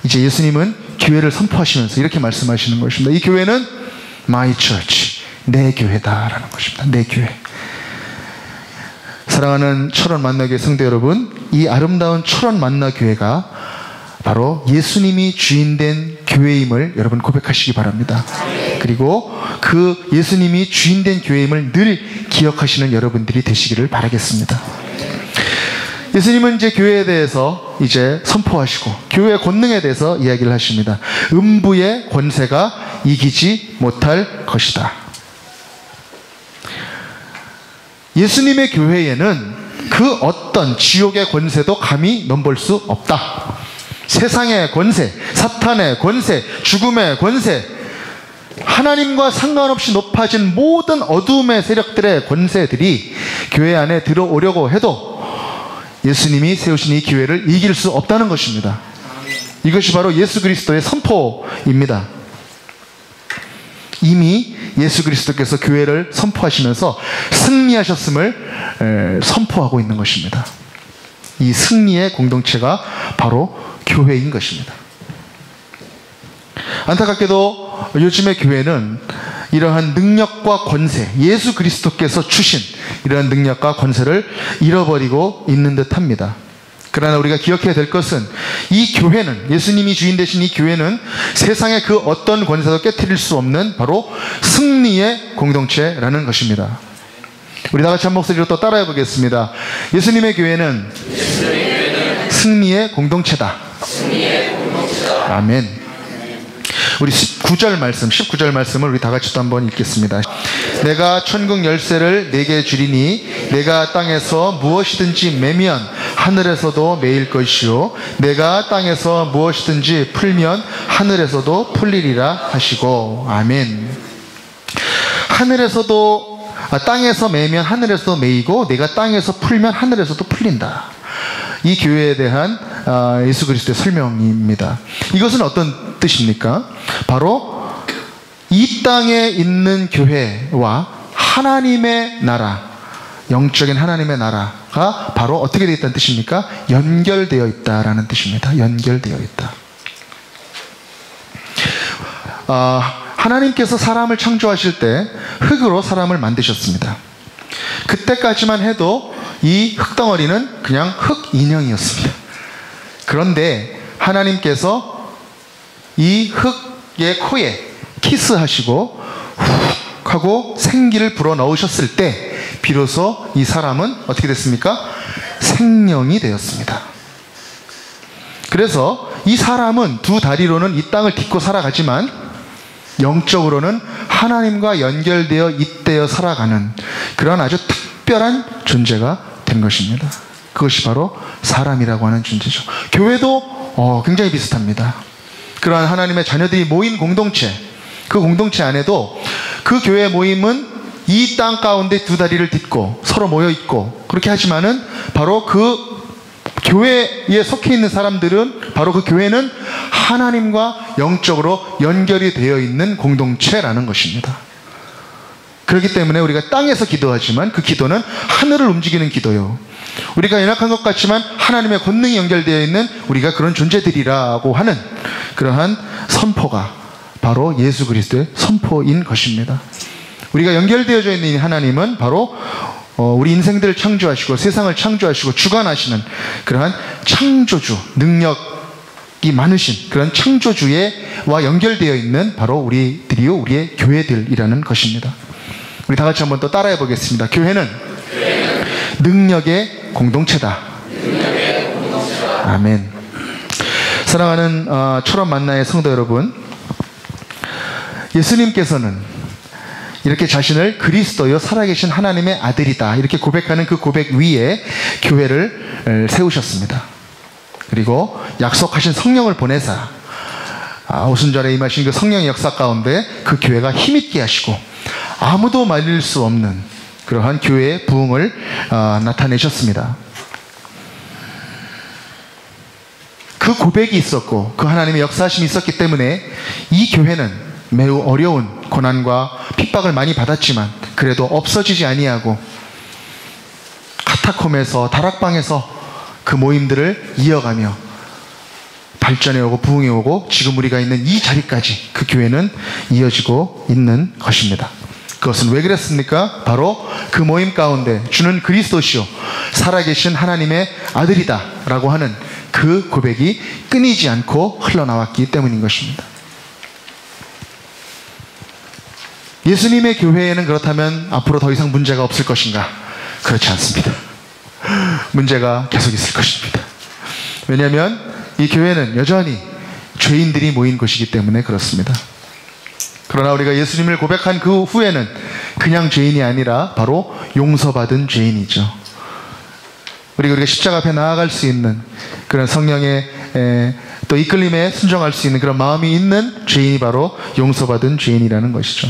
이제 예수님은 교회를 선포하시면서 이렇게 말씀하시는 것입니다. 이 교회는 my church, 내 교회다라는 것입니다. 내 교회. 사랑하는 철원 만나교회 성도 여러분, 이 아름다운 철원 만나교회가 바로 예수님이 주인된 교회임을 여러분 고백하시기 바랍니다. 그리고 그 예수님이 주인된 교회임을 늘 기억하시는 여러분들이 되시기를 바라겠습니다. 예수님은 이제 교회에 대해서 이제 선포하시고 교회의 권능에 대해서 이야기를 하십니다. 음부의 권세가 이기지 못할 것이다. 예수님의 교회에는 그 어떤 지옥의 권세도 감히 넘볼 수 없다. 세상의 권세, 사탄의 권세, 죽음의 권세, 하나님과 상관없이 높아진 모든 어둠의 세력들의 권세들이 교회 안에 들어오려고 해도 예수님이 세우신 이 교회를 이길 수 없다는 것입니다. 이것이 바로 예수 그리스도의 선포입니다. 이미 예수 그리스도께서 교회를 선포하시면서 승리하셨음을 선포하고 있는 것입니다. 이 승리의 공동체가 바로 교회인 것입니다. 안타깝게도 요즘의 교회는 이러한 능력과 권세, 예수 그리스도께서 주신 이러한 능력과 권세를 잃어버리고 있는 듯합니다. 그러나 우리가 기억해야 될 것은 이 교회는, 예수님이 주인 되신 이 교회는 세상의 그 어떤 권세도 깨트릴 수 없는 바로 승리의 공동체라는 것입니다. 우리 다 같이 한 목소리로 또 따라해 보겠습니다. 예수님의 교회는 승리의 공동체다. 아멘. 우리 19절 말씀을 우리 다 같이 또 한번 읽겠습니다. 내가 천국 열쇠를 내게 주리니 내가 땅에서 무엇이든지 매면 하늘에서도 매일 것이요 내가 땅에서 무엇이든지 풀면 하늘에서도 풀리리라 하시고. 아멘. 땅에서 매면 하늘에서도 매이고 내가 땅에서 풀면 하늘에서도 풀린다. 이 교회에 대한 예수 그리스도의 설명입니다. 이것은 어떤 뜻입니까? 바로 이 땅에 있는 교회와 하나님의 나라, 영적인 하나님의 나라가 바로 어떻게 되어 있다는 뜻입니까? 연결되어 있다라는 뜻입니다. 연결되어 있다. 하나님께서 사람을 창조하실 때 흙으로 사람을 만드셨습니다. 그때까지만 해도 이 흙덩어리는 그냥 흙 인형이었습니다. 그런데 하나님께서 이 흙의 코에 키스하시고 훅 하고 생기를 불어넣으셨을 때 비로소 이 사람은 어떻게 됐습니까? 생명이 되었습니다. 그래서 이 사람은 두 다리로는 이 땅을 딛고 살아가지만 영적으로는 하나님과 연결되어 잇대어 살아가는 그런 아주 특별한 존재가 된 것입니다. 그것이 바로 사람이라고 하는 존재죠. 교회도 굉장히 비슷합니다. 그러한 하나님의 자녀들이 모인 공동체, 그 공동체 안에도 그 교회 모임은 이 땅 가운데 두 다리를 딛고 서로 모여 있고 그렇게 하지만은 바로 그 교회에 속해 있는 사람들은 바로 그 교회는 하나님과 영적으로 연결이 되어 있는 공동체라는 것입니다. 그렇기 때문에 우리가 땅에서 기도하지만 그 기도는 하늘을 움직이는 기도요. 우리가 연약한 것 같지만 하나님의 권능이 연결되어 있는 우리가 그런 존재들이라고 하는 그러한 선포가 바로 예수 그리스도의 선포인 것입니다. 우리가 연결되어져 있는 하나님은 바로 우리 인생들을 창조하시고 세상을 창조하시고 주관하시는 그러한 창조주, 능력이 많으신 그런 창조주와 연결되어 있는 바로 우리들이요, 우리의 교회들이라는 것입니다. 우리 다 같이 한번 또 따라해 보겠습니다. 교회는 능력의 공동체다. 아멘. 사랑하는 초록 만나의 성도 여러분, 예수님께서는 이렇게 자신을 그리스도요 살아계신 하나님의 아들이다 이렇게 고백하는 그 고백 위에 교회를 세우셨습니다. 그리고 약속하신 성령을 보내사 오순절에 임하신 그 성령의 역사 가운데 그 교회가 힘있게 하시고 아무도 말릴 수 없는 그러한 교회의 부흥을 나타내셨습니다. 그 고백이 있었고 그 하나님의 역사하심이 있었기 때문에 이 교회는 매우 어려운 고난과 핍박을 많이 받았지만 그래도 없어지지 아니하고 카타콤에서 다락방에서 그 모임들을 이어가며 발전해 오고 부흥해 오고 지금 우리가 있는 이 자리까지 그 교회는 이어지고 있는 것입니다. 그것은 왜 그랬습니까? 바로 그 모임 가운데 주는 그리스도시요 살아계신 하나님의 아들이다 라고 하는 그 고백이 끊이지 않고 흘러나왔기 때문인 것입니다. 예수님의 교회에는 그렇다면 앞으로 더 이상 문제가 없을 것인가? 그렇지 않습니다. 문제가 계속 있을 것입니다. 왜냐하면 이 교회는 여전히 죄인들이 모인 곳이기 때문에 그렇습니다. 그러나 우리가 예수님을 고백한 그 후에는 그냥 죄인이 아니라 바로 용서받은 죄인이죠. 우리가 십자가 앞에 나아갈 수 있는 그런 성령의 또 이끌림에 순종할 수 있는 그런 마음이 있는 죄인이 바로 용서받은 죄인이라는 것이죠.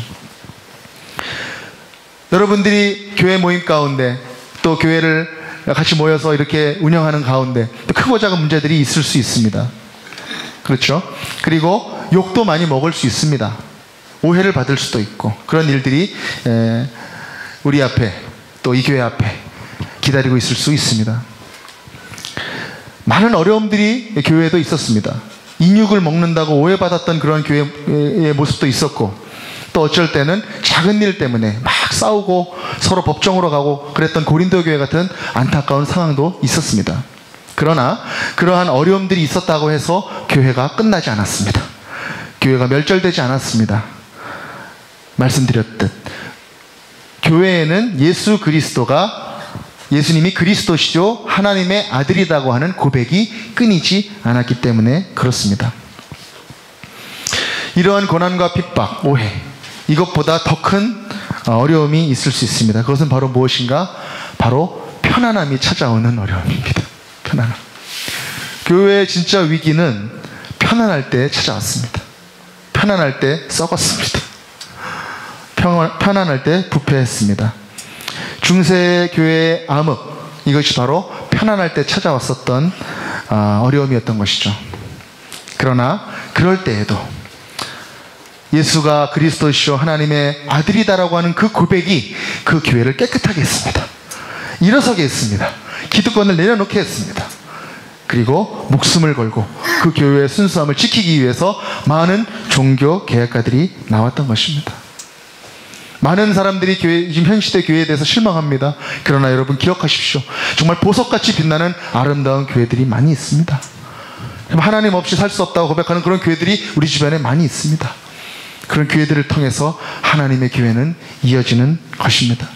여러분들이 교회 모임 가운데 또 교회를 같이 모여서 이렇게 운영하는 가운데 또 크고 작은 문제들이 있을 수 있습니다. 그렇죠? 그리고 욕도 많이 먹을 수 있습니다. 오해를 받을 수도 있고 그런 일들이 우리 앞에 또 이 교회 앞에 기다리고 있을 수 있습니다. 많은 어려움들이 교회에도 있었습니다. 인육을 먹는다고 오해받았던 그런 교회의 모습도 있었고 또 어쩔 때는 작은 일 때문에 막 싸우고 서로 법정으로 가고 그랬던 고린도 교회 같은 안타까운 상황도 있었습니다. 그러나 그러한 어려움들이 있었다고 해서 교회가 끝나지 않았습니다. 교회가 멸절되지 않았습니다. 말씀드렸듯 교회에는 예수님이 그리스도시죠 하나님의 아들이라고 하는 고백이 끊이지 않았기 때문에 그렇습니다. 이러한 고난과 핍박, 오해 이것보다 더 큰 어려움이 있을 수 있습니다. 그것은 바로 무엇인가? 바로 편안함이 찾아오는 어려움입니다. 편안함. 교회의 진짜 위기는 편안할 때 찾아왔습니다. 편안할 때 썩었습니다. 편안할 때 부패했습니다. 중세 교회의 암흑, 이것이 바로 편안할 때 찾아왔었던 어려움이었던 것이죠. 그러나 그럴 때에도 예수가 그리스도시요 하나님의 아들이다라고 하는 그 고백이 그 교회를 깨끗하게 했습니다. 일어서게 했습니다. 기득권을 내려놓게 했습니다. 그리고 목숨을 걸고 그 교회의 순수함을 지키기 위해서 많은 종교 개혁가들이 나왔던 것입니다. 많은 사람들이 지금 현 시대 교회에 대해서 실망합니다. 그러나 여러분 기억하십시오. 정말 보석같이 빛나는 아름다운 교회들이 많이 있습니다. 하나님 없이 살 수 없다고 고백하는 그런 교회들이 우리 주변에 많이 있습니다. 그런 교회들을 통해서 하나님의 교회는 이어지는 것입니다.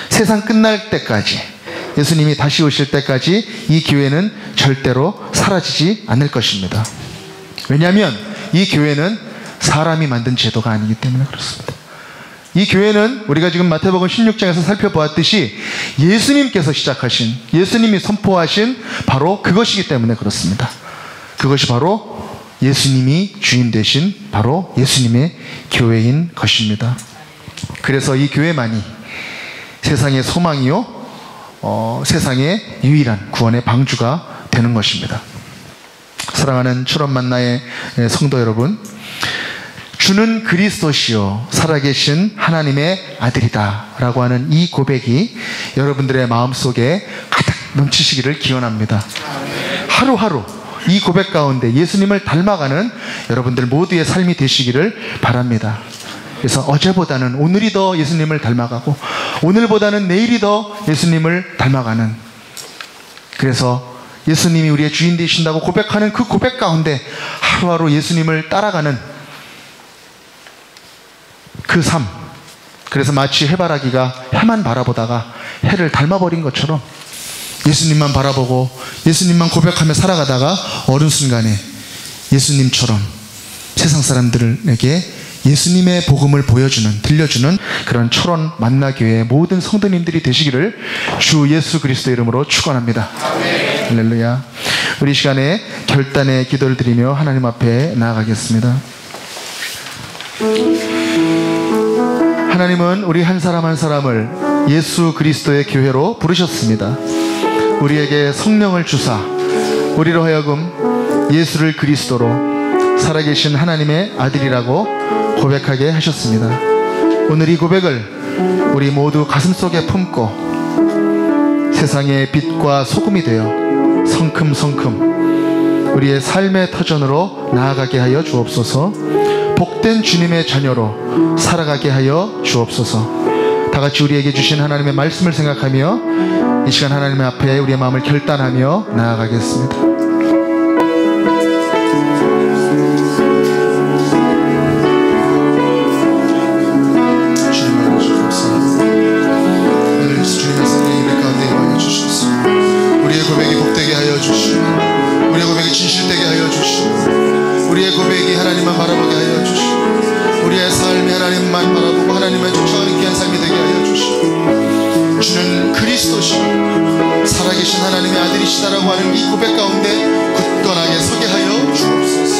세상 끝날 때까지, 예수님이 다시 오실 때까지 이 교회는 절대로 사라지지 않을 것입니다. 왜냐하면 이 교회는 사람이 만든 제도가 아니기 때문에 그렇습니다. 이 교회는 우리가 지금 마태복음 16장에서 살펴보았듯이 예수님께서 시작하신, 예수님이 선포하신 바로 그것이기 때문에 그렇습니다. 그것이 바로 예수님이 주인 되신 바로 예수님의 교회인 것입니다. 그래서 이 교회만이 세상의 소망이요, 세상의 유일한 구원의 방주가 되는 것입니다. 사랑하는 출원만나의 성도 여러분, 주는 그리스도시요 살아계신 하나님의 아들이다 라고 하는 이 고백이 여러분들의 마음속에 가득 넘치시기를 기원합니다. 하루하루 이 고백 가운데 예수님을 닮아가는 여러분들 모두의 삶이 되시기를 바랍니다. 그래서 어제보다는 오늘이 더 예수님을 닮아가고 오늘보다는 내일이 더 예수님을 닮아가는, 그래서 예수님이 우리의 주인 되신다고 고백하는 그 고백 가운데 하루하루 예수님을 따라가는 그 삶. 그래서 마치 해바라기가 해만 바라보다가 해를 닮아버린 것처럼 예수님만 바라보고 예수님만 고백하며 살아가다가 어느 순간에 예수님처럼 세상 사람들에게 예수님의 복음을 보여주는, 들려주는 그런 철원 만나교회의 모든 성도님들이 되시기를 주 예수 그리스도 이름으로 축원합니다. 할렐루야. 우리 이 시간에 결단의 기도를 드리며 하나님 앞에 나아가겠습니다. 하나님은 우리 한 사람 한 사람을 예수 그리스도의 교회로 부르셨습니다. 우리에게 성령을 주사 우리로 하여금 예수를 그리스도로 살아계신 하나님의 아들이라고 고백하게 하셨습니다. 오늘 이 고백을 우리 모두 가슴속에 품고 세상의 빛과 소금이 되어 성큼성큼 우리의 삶의 터전으로 나아가게 하여 주옵소서. 복된 주님의 자녀로 살아가게 하여 주옵소서. 다같이 우리에게 주신 하나님의 말씀을 생각하며 이 시간 하나님 앞에 우리의 마음을 결단하며 나아가겠습니다. 주님 아버지 감사합니다. 오늘 주님의 성령이 우리 가운데 임하여 주시옵소서. 우리의 고백이 복되게 하여 주시고 우리의 고백이 진실되게 하여 주시고 우리의 고백이 하나님만 바라보게 하여 삶이 하나님만 바라보고 하나님만 쫓아가는 귀한 삶이 되게 하여 주시고, 주는 그리스도시고 살아계신 하나님의 아들이시다라고 하는 이 고백 가운데 굳건하게 서게 하여 주옵소서.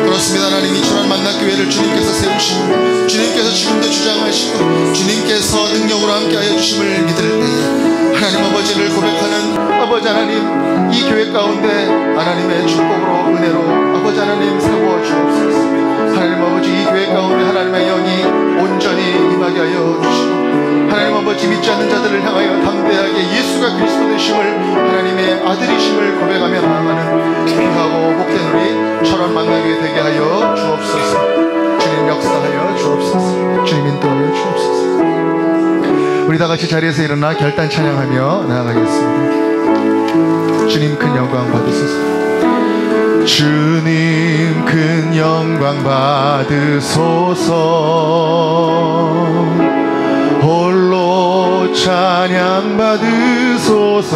그렇습니다. 하나님, 이 천안 만나교회를 주님께서 세우시고 주님께서 지금도 주장하시고 주님께서 능력으로 함께하여 주심을 믿을 때에 하나님 아버지를 고백하는 아버지 하나님, 이 교회 가운데 하나님의 축복으로 은혜로 아버지 하나님 세워 주옵소서. 하나님 아버지, 이 교회 가운데 하나님의 영이 온전히 임하게 하여 주시고 하나님 아버지, 믿지 않는 자들을 향하여 담대하게 예수가 그리스도 되심을, 하나님의 아들이심을 고백하며 나아가는 귀하고 복된 우리 천안 만나게 되게 하여 주옵소서. 주님 역사하여 주옵소서. 주님 인도하여 주옵소서. 우리 다 같이 자리에서 일어나 결단 찬양하며 나아가겠습니다. 주님 큰 영광 받으소서. 주님 큰 영광 받으소서. 홀로 찬양 받으소서.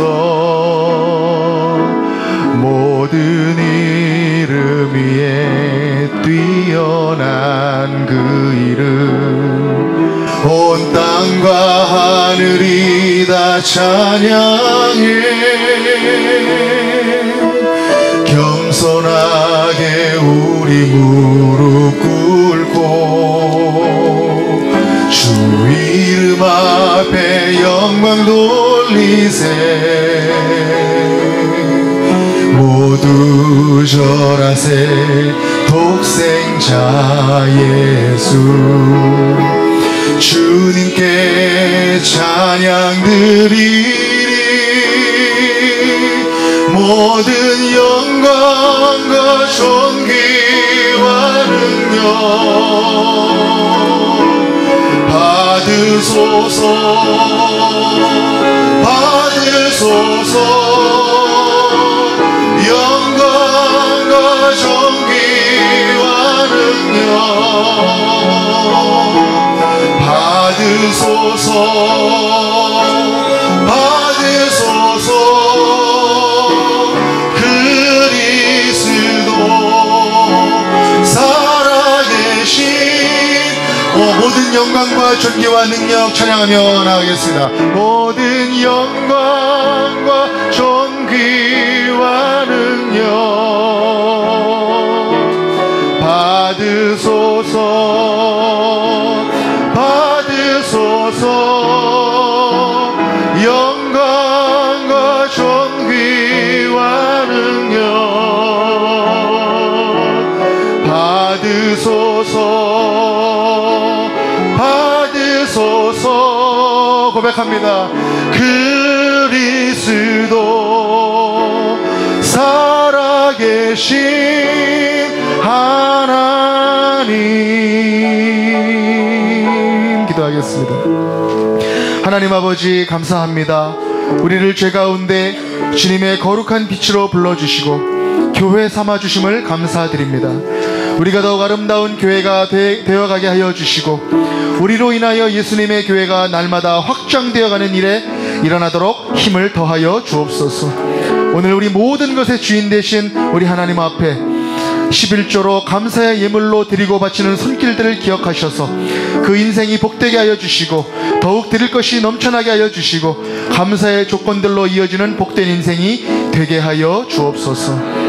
모든 이름 위에 뛰어난 그 이름, 온 땅과 하늘이 다 찬양해. 겸손하게 우리 무릎 꿇고 주 이름 앞에 영광 돌리세. 모두 절하세 독생자 예수. 주님께 찬양 드리리. 모든 영광과 존귀와 능력 받으소서. 받으소서. 영광과 존귀와 능력 받으소서. 받으소서. 그리스도 살아계신 모든 영광과 존귀와 능력 찬양하며 나가겠습니다. 모든 영광과 존귀와 능력 받으소서. 받으소서. 영광과 존귀와 능력 받으소서. 받으소서. 고백합니다. 그리스도 살아계신 하나님. 기도하겠습니다. 하나님 아버지, 감사합니다. 우리를 죄 가운데 주님의 거룩한 빛으로 불러주시고 교회 삼아주심을 감사드립니다. 우리가 더욱 아름다운 교회가 되어가게 하여 주시고 우리로 인하여 예수님의 교회가 날마다 확장되어가는 일에 일어나도록 힘을 더하여 주옵소서. 오늘 우리 모든 것의 주인 되신 우리 하나님 앞에 11조로 감사의 예물로 드리고 바치는 손길들을 기억하셔서 그 인생이 복되게 하여 주시고 더욱 드릴 것이 넘쳐나게 하여 주시고 감사의 조건들로 이어지는 복된 인생이 되게 하여 주옵소서.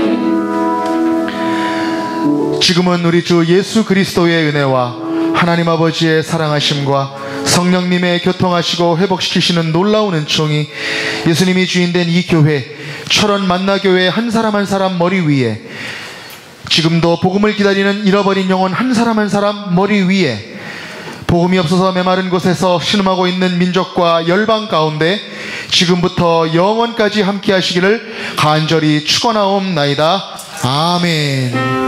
지금은 우리 주 예수 그리스도의 은혜와 하나님 아버지의 사랑하심과 성령님의 교통하시고 회복시키시는 놀라운 은총이 예수님이 주인된 이 교회 철원 만나교회 한 사람 한 사람 머리 위에, 지금도 복음을 기다리는 잃어버린 영혼 한 사람 한 사람 머리 위에, 복음이 없어서 메마른 곳에서 신음하고 있는 민족과 열방 가운데 지금부터 영원까지 함께 하시기를 간절히 축원하옵나이다. 아멘.